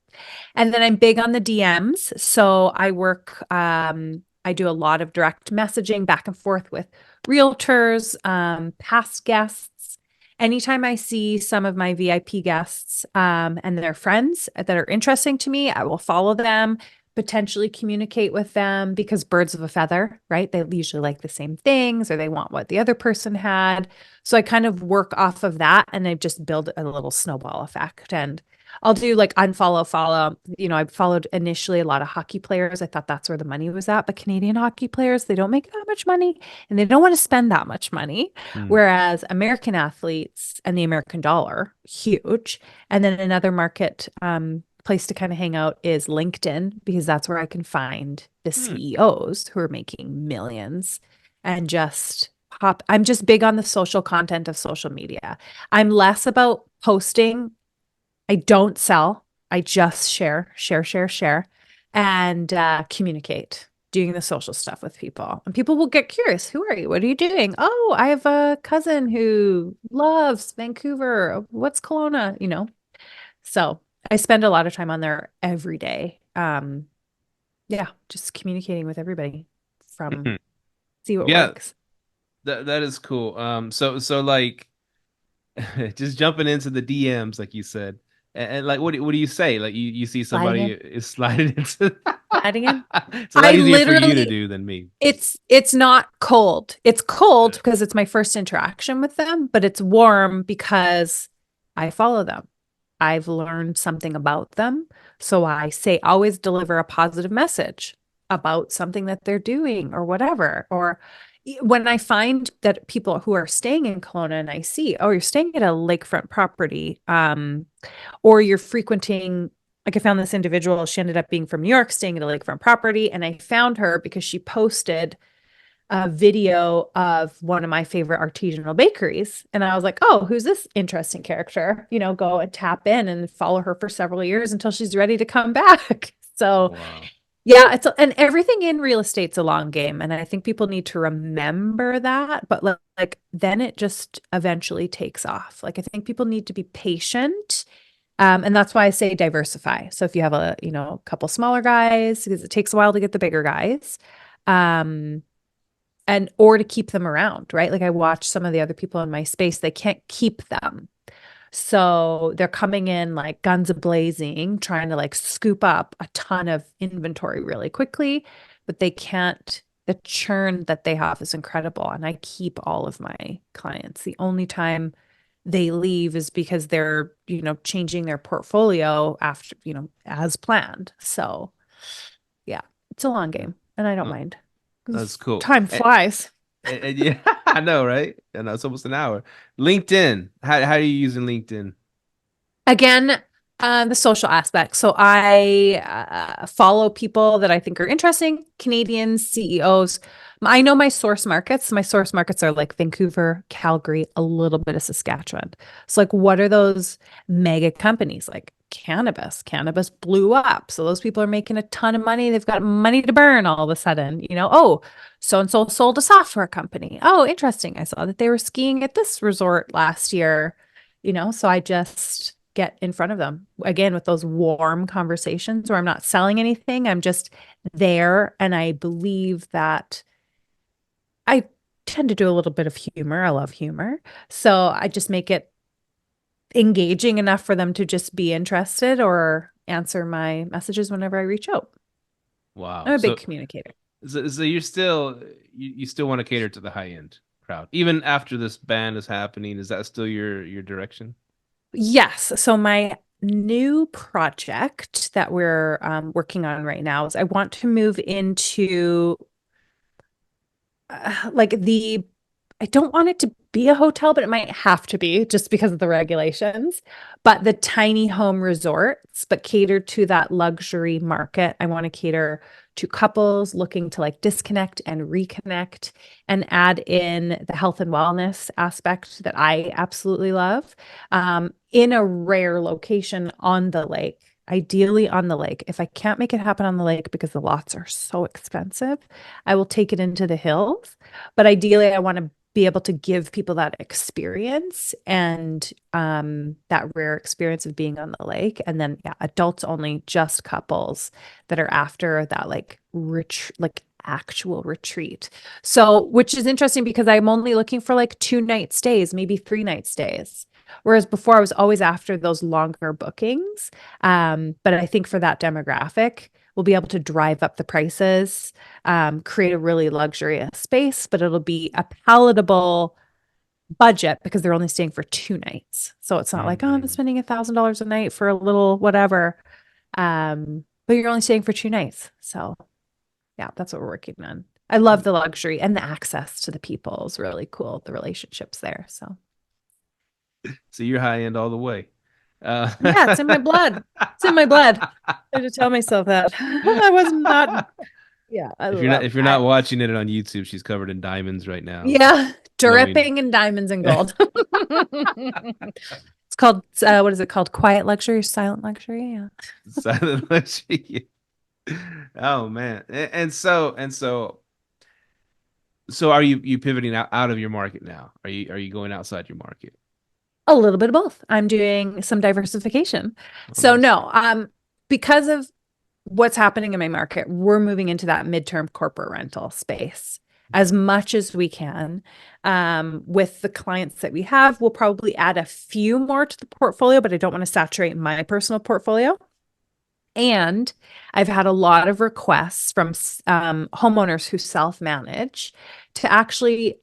And then I'm big on the DMs. So I work, I do a lot of direct messaging back and forth with realtors, past guests. Anytime I see some of my VIP guests and their friends that are interesting to me, I will follow them, potentially communicate with them, because birds of a feather, right? They usually like the same things, or they want what the other person had. So I kind of work off of that, and I just build a little snowball effect. And I'll do like unfollow, follow. I followed initially a lot of hockey players. I thought that's where the money was at. But Canadian hockey players, they don't make that much money, and they don't want to spend that much money. Whereas American athletes and the American dollar, huge. And then another market place to kind of hang out is LinkedIn, because that's where I can find the CEOs who are making millions and just pop. I'm just big on the social content of social media. I'm less about posting. I don't sell. I just share, and communicate, doing the social stuff with people. And people will get curious. Who are you? What are you doing? Oh, I have a cousin who loves Vancouver. What's Kelowna? So I spend a lot of time on there every day. Just communicating with everybody from see what works. That is cool. So like just jumping into the DMs, like you said. And like, what do you say? Like you see somebody is sliding into sliding in. It's a lot easier for you to do than me. It's not cold. It's cold because it's my first interaction with them, but it's warm because I follow them. I've learned something about them. So I say, always deliver a positive message about something that they're doing or whatever. Or when I find that people who are staying in Kelowna, and I see, oh, you're staying at a lakefront property, or you're frequenting, like I found this individual, she ended up being from New York, staying at a lakefront property. And I found her because she posted a video of one of my favorite artisanal bakeries. And I was like, oh, who's this interesting character? Go and tap in and follow her for several years until she's ready to come back. So wow. Yeah, and everything in real estate's a long game. And I think people need to remember that. But like then it just eventually takes off. Like I think people need to be patient. And that's why I say diversify. So if you have a couple smaller guys, because it takes a while to get the bigger guys, or to keep them around, right? Like I watch some of the other people in my space, they can't keep them. So they're coming in like guns a-blazing, trying to like scoop up a ton of inventory really quickly, but they can't. The churn that they have is incredible. And I keep all of my clients. The only time they leave is because they're, changing their portfolio after, as planned. So yeah, it's a long game, and I don't mind. That's cool. Time flies. And yeah, I know, right? I know, it's almost an hour. LinkedIn. How are you using LinkedIn? Again, the social aspect. So I follow people that I think are interesting, Canadian CEOs. I know my source markets. My source markets are like Vancouver, Calgary, a little bit of Saskatchewan. So like, what are those mega companies? Like cannabis. Cannabis blew up. So those people are making a ton of money. They've got money to burn all of a sudden. Oh, so-and-so sold a software company. Oh, interesting. I saw that they were skiing at this resort last year. So I just get in front of them again with those warm conversations where I'm not selling anything. I'm just there. And I believe that I tend to do a little bit of humor. I love humor. So I just make it engaging enough for them to just be interested or answer my messages whenever I reach out. Wow. I'm a big communicator. So you're still you still want to cater to the high end crowd even after this ban is happening. Is that still your direction? Yes. So my new project that we're working on right now is I want to move into I don't want it to be a hotel, but it might have to be just because of the regulations. But the tiny home resorts, but cater to that luxury market. I want to cater to couples looking to like disconnect and reconnect and add in the health and wellness aspect that I absolutely love in a rare location on the lake. Ideally on the lake. If I can't make it happen on the lake because the lots are so expensive, I will take it into the hills. But ideally, I want to be able to give people that experience and that rare experience of being on the lake. And then, yeah, adults only, just couples that are after that like rich, like actual retreat. So, which is interesting because I'm only looking for like 2-night stays, maybe 3-night stays. Whereas before I was always after those longer bookings. But I think for that demographic, we'll be able to drive up the prices, create a really luxurious space, but it'll be a palatable budget because they're only staying for 2 nights. So it's not like, oh, I'm spending $1,000 a night for a little whatever. But you're only staying for 2 nights. So yeah, that's what we're working on. I love the luxury and the access to the people is really cool. The relationships there. So you're high end all the way. yeah, it's in my blood. It's in my blood. I had to tell myself that. I was not. Yeah, if you're not watching it on YouTube, she's covered in diamonds right now. Yeah, dripping in diamonds and gold. It's called what is it called? Quiet luxury, silent luxury. Yeah, silent luxury. Oh man, and so are you pivoting out of your market now? Are you going outside your market? a little bit of both. I'm doing some diversification. Oh, So nice. no, because of what's happening in my market, we're moving into that midterm corporate rental space as much as we can. With the clients that we have, we'll probably add a few more to the portfolio, but I don't want to saturate my personal portfolio. And I've had a lot of requests from homeowners who self-manage to actually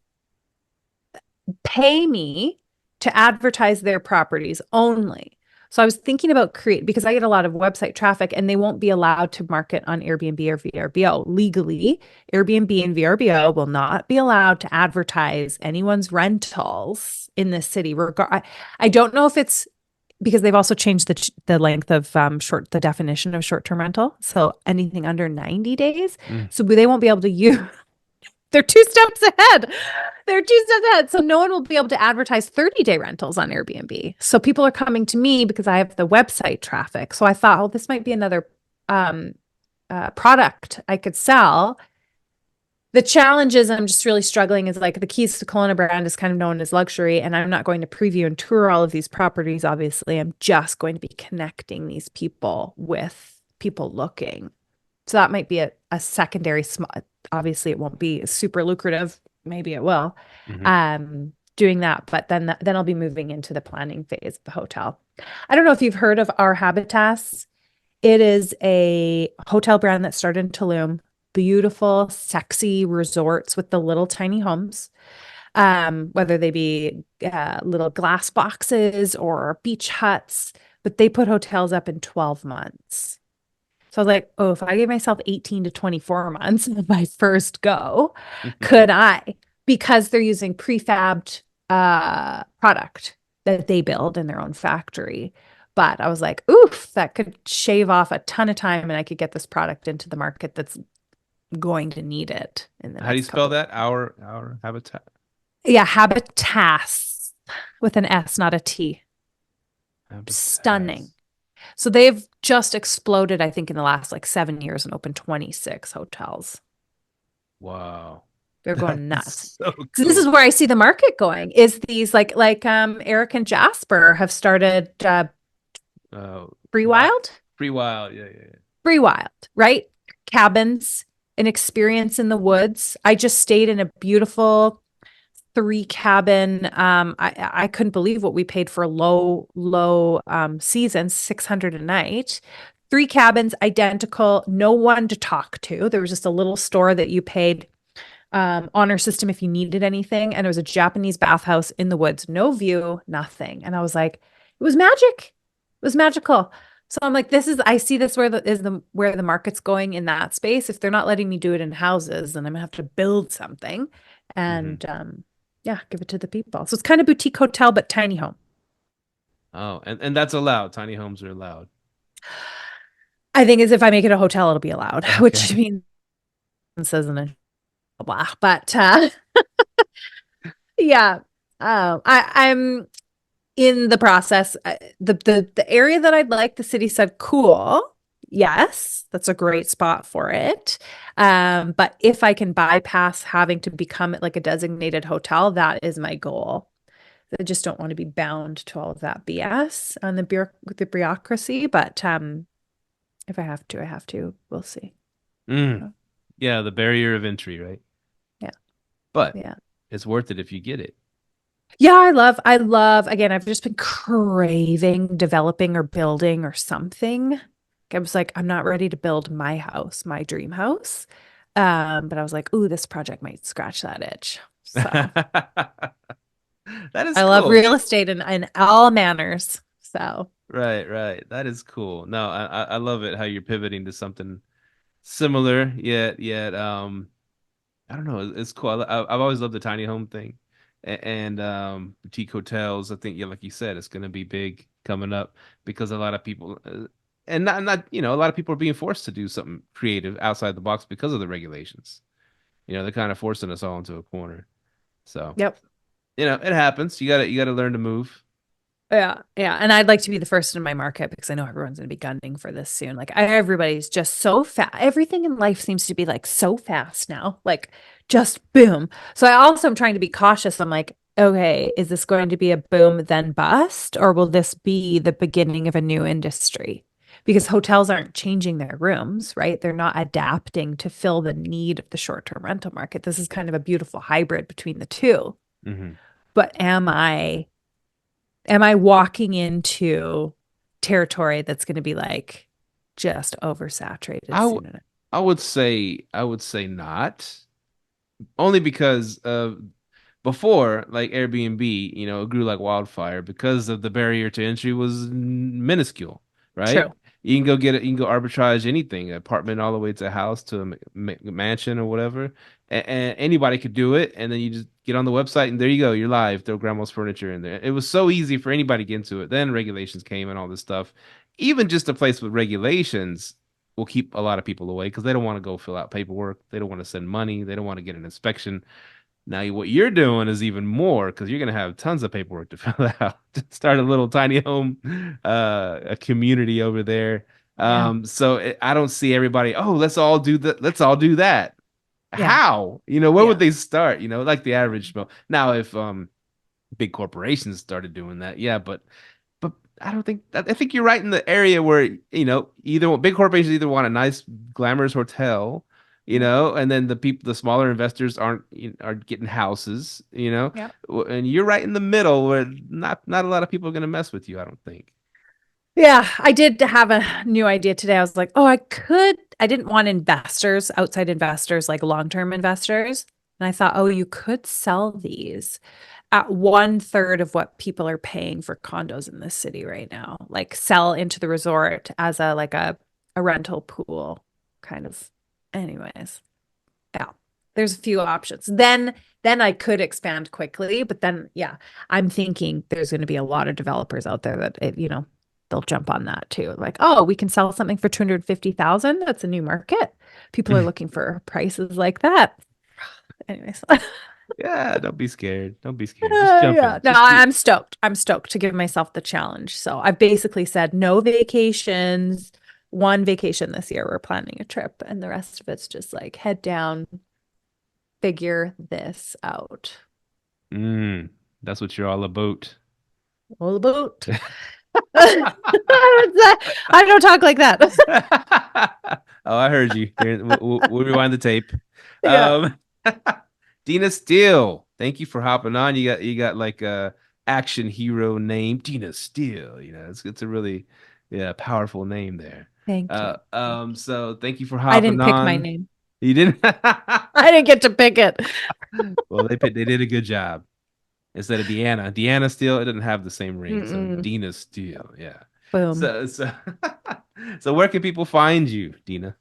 pay me to advertise their properties only. So I was thinking about because I get a lot of website traffic and they won't be allowed to market on Airbnb or VRBO. Legally, Airbnb and VRBO will not be allowed to advertise anyone's rentals in this city. I don't know if it's because they've also changed the length of the definition of short-term rental. So anything under 90 days. So they won't be able to use. They're 2 steps ahead. They're 2 steps ahead. So no one will be able to advertise 30-day rentals on Airbnb. So people are coming to me because I have the website traffic. So I thought, oh, this might be another product I could sell. The challenge is I'm just really struggling is like the Keys to Kelowna brand is kind of known as luxury, and I'm not going to preview and tour all of these properties. Obviously, I'm just going to be connecting these people with people looking. So that might be a secondary obviously it won't be super lucrative. Maybe it will. Doing that, but then I'll be moving into the planning phase of the hotel. I don't know if you've heard of Our Habitas. It is a hotel brand that started in Tulum. Beautiful, sexy resorts with the little tiny homes, whether they be little glass boxes or beach huts, but they put hotels up in 12 months. So I was like, oh, if I gave myself 18 to 24 months in my first go, could I? Because they're using prefabbed product that they build in their own factory. But I was like, oof, that could shave off a ton of time and I could get this product into the market that's going to need it. How do you spell that? Our Habitat? Yeah, Habitas with an S, not a T. Habitas. Stunning. So they've just exploded, I think, in the last like 7 years and opened 26 hotels. Wow. They're going nuts. That's so So this is cool. where I see the market going, is these Eric and Jasper have started Uh, Free wild, Wild. pretty wild. Yeah, yeah, Free Wild, right? Cabins, an experience in the woods. I just stayed in a beautiful 3 cabin. I couldn't believe what we paid for low season, 600 a night. 3 cabins, identical, no one to talk to. There was just a little store that you paid honor system if you needed anything. And there was a Japanese bathhouse in the woods, no view, nothing. And I was like, it was magic. It was magical. So I'm like, I see this where the market's going in that space. If they're not letting me do it in houses, then I'm gonna have to build something yeah. Hmm. and yeah, give it to the people. So it's kind of boutique hotel, but tiny home. Oh, and that's allowed. Tiny homes are allowed. I think as if I make it a hotel, it'll be allowed, which Okay. means says in a blah. But yeah, I'm in the process. The area that I'd like, the city said, cool. Yes, that's a great spot for it. But if I can bypass having to become like a designated hotel, that is my goal. I just don't want to be bound to all of that BS on the bureaucracy. But if I have to, I have to. We'll see. Mm. So, Yeah, the barrier of entry, right? yeah, But yeah. it's worth it if you get it. Yeah, I love, again, I've just been craving developing or building or something. I was like, I'm not ready to build my house, my dream house. But I was like, ooh, this project might scratch that itch. So That is I love cool. real estate in all manners. So Right, right. That is cool. No, I love it how you're pivoting to something similar, yet I don't know. It's cool. I've always loved the tiny home thing, and boutique hotels. I think, yeah, like you said, it's going to be big coming up because a lot of people, and not a lot of people are being forced to do something creative outside the box because of the regulations. They're kind of forcing us all into a corner. So, yep. it happens. You gotta learn to move. Yeah, yeah. And I'd like to be the first in my market because I know everyone's going to be gunning for this soon. Like everybody's just so fast. Everything in life seems to be like so fast now, like just boom. So I also am trying to be cautious. I'm like, okay, is this going to be a boom then bust, or will this be the beginning of a new industry? Because hotels aren't changing their rooms, right? They're not adapting to fill the need of the short-term rental market. This is kind of a beautiful hybrid between the two. Hmm. But am I walking into territory that's going to be like just oversaturated I w- soon enough? I would say not, only because before, like Airbnb, it grew like wildfire because of the barrier to entry was minuscule, right? True. You can go get it, you can go arbitrage anything, apartment all the way to a house to a mansion or whatever, and anybody could do it. And then you just get on the website and there you go, you're live. Throw grandma's furniture in there. It was so easy for anybody to get into it. Then regulations came and all this stuff. Even just a place with regulations will keep a lot of people away because they don't want to go fill out paperwork. They don't want to send money. They don't want to get an inspection. Now, what you're doing is even more because you're going to have tons of paperwork to fill out. Start a little tiny home, a community over there. Yeah. I don't see everybody. Oh, let's all do that. Let's all do that. Yeah. How? Where would Yeah. they start? Like the average. Now, if big corporations started doing that, yeah, but I don't think. I think you're right in the area where either big corporations either want a nice glamorous hotel, and then the smaller investors are getting houses, Yeah. and you're right in the middle where not a lot of people are gonna mess with you. I don't think. Yeah, I did have a new idea today. I was like, oh, I didn't want investors, outside investors, like long-term investors. And I thought, oh, you could sell these at 1/3 of what people are paying for condos in this city right now. Like sell into the resort as a rental pool kind of. Anyways, yeah. There's a few options. Then I could expand quickly, but then yeah, I'm thinking there's going to be a lot of developers out there that they'll jump on that too. Like, oh, we can sell something for 250,000. That's a new market. People are looking for prices like that. Anyways. Yeah, don't be scared. Don't be scared. Just jump Yeah. in. No, Just do. I'm stoked. I'm stoked to give myself the challenge. So I've basically said no vacations. One vacation this year. We're planning a trip, and the rest of it's just like head down, figure this out. Mm, that's what you're all about. All about. I don't talk like that. Oh, I heard you. Here, we'll rewind the tape. Yeah. Um, Deana Steele, thank you for hopping on. You got like a action hero name, Deana Steele. It's a really powerful name there. Thank you. Thank you. So thank you for I hopping didn't pick my on. name. You didn't. I didn't get to pick it. Well, they did a good job. Instead of Deana Steele, it doesn't have the same ring. So Mm-mm. Deana Steele, yeah. Boom. So so where can people find you, Deana?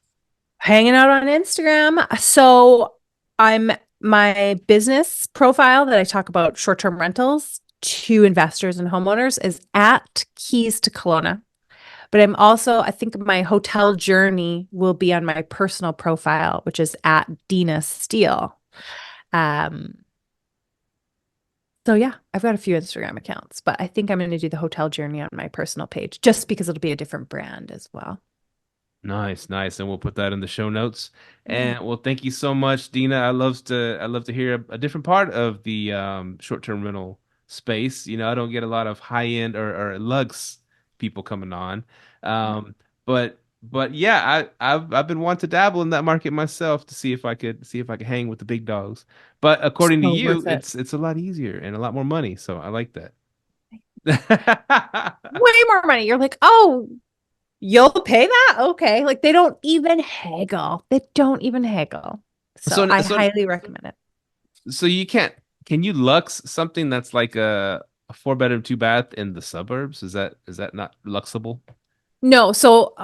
Hanging out on Instagram. So I'm my business profile that I talk about short-term rentals to investors and homeowners is at Keys to Kelowna. But I think my hotel journey will be on my personal profile, which is at Deana Steele. Um, so yeah, I've got a few Instagram accounts, but I think I'm going to do the hotel journey on my personal page just because it'll be a different brand as well. Nice, nice, and we'll put that in the show notes. Mhm. And well, thank you so much, Deana. I love to hear a different part of the short-term rental space. I don't get a lot of high-end or luxe people coming on. But yeah, I've been wanting to dabble in that market myself to see if I could hang with the big dogs. But according to So you, worth it. it's a lot easier and a lot more money, so I like that. Way more money. You're like, oh, you'll pay that? Okay. Like they don't even haggle. They don't even haggle. So So I so highly recommend it. So you can't, can you lux something that's like a four-bedroom, two bath in the suburbs? Is that not luxable? No, so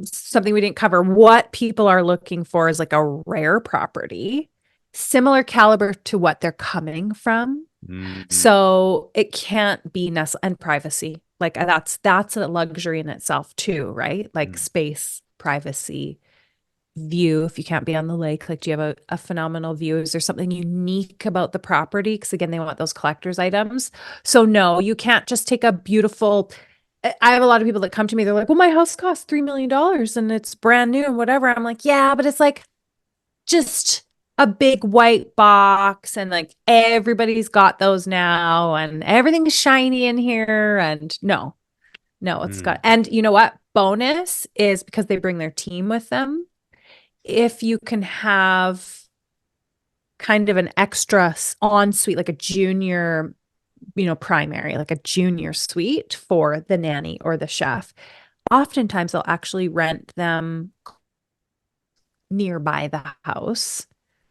something we didn't cover. What people are looking for is like a rare property, similar caliber to what they're coming from. Mm, So it can't be nestled and privacy. Like that's a luxury in itself too, right? Like mm, space, privacy, view. If you can't be on the lake, like do you have a phenomenal view? Is there something unique about the property? Because again, they want those collector's items. So no, you can't just take a beautiful. I have a lot of people that come to me. They're like, "Well, my house costs $3 million and it's brand new and whatever." I'm like, "Yeah, but it's like just a big white box and like everybody's got those now and everything's shiny in here and no, it's got mm. and you know what? Bonus is because they bring their team with them. If you can have kind of an extra ensuite, like a junior, primary, like a junior suite for the nanny or the chef, oftentimes they'll actually rent them nearby the house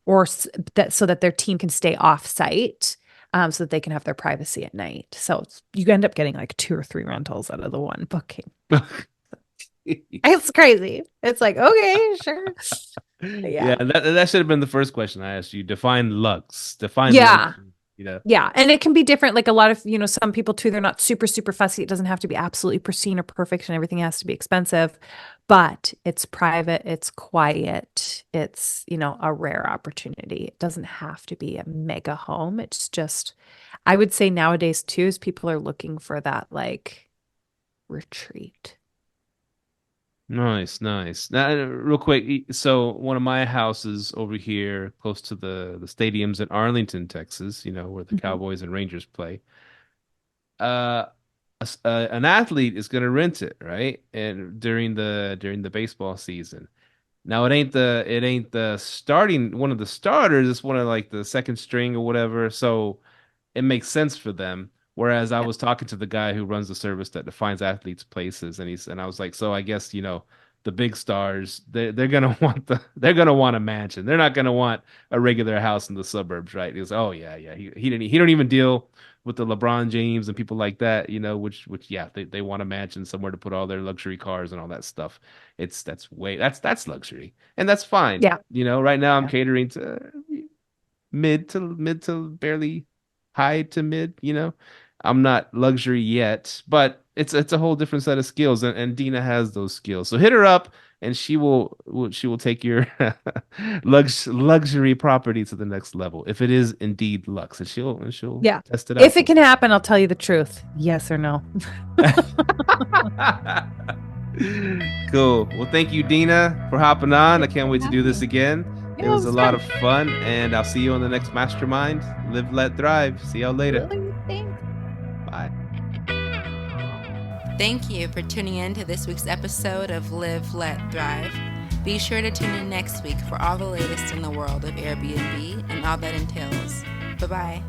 or that so that their team can stay off site so that they can have their privacy at night. So you end up getting like two or three rentals out of the one booking. It's crazy. It's like, okay, sure. Yeah, Yeah. that should have been the first question I asked you. Define lux. Define Yeah. luxury. Yeah. And it can be different. Like a lot of, some people too, they're not super, super fussy. It doesn't have to be absolutely pristine or perfect and everything has to be expensive, but it's private, it's quiet, it's, a rare opportunity. It doesn't have to be a mega home. It's just, I would say nowadays too, is people are looking for that like retreat. Nice, nice. Now, real quick, so one of my houses over here, close to the stadiums in Arlington, Texas, where the Mhm. Cowboys and Rangers play. uh, an athlete is going to rent it, right? And during the baseball season. Now it ain't the starting one of the starters, it's one of like the second string or whatever. So it makes sense for them. Whereas I Yeah. was talking to the guy who runs the service that defines athletes' places, and I was like, so I guess the big stars they're gonna they're gonna want a mansion. They're not gonna want a regular house in the suburbs, right? He goes, oh yeah, yeah. He don't even deal with the LeBron James and people like that, which yeah, they want a mansion somewhere to put all their luxury cars and all that stuff. That's luxury, and that's fine. Yeah. Right now I'm Yeah. catering to mid to barely high to mid. I'm not luxury yet, but it's a whole different set of skills, and Deana has those skills. So hit her up, and she will take your luxury property to the next level if it is indeed lux, and she'll Yeah. test it out. If it can happen, I'll tell you the truth. Yes or no. Cool. Well, thank you, Deana, for hopping on. I can't wait to do this again. It Yeah, was it a was lot fun. of fun, and I'll see you on the next mastermind. Live, let, thrive. See y'all later. Bye. Thank you for tuning in to this week's episode of Live, Let, Thrive. Be sure to tune in next week for all the latest in the world of Airbnb and all that entails. Bye-bye.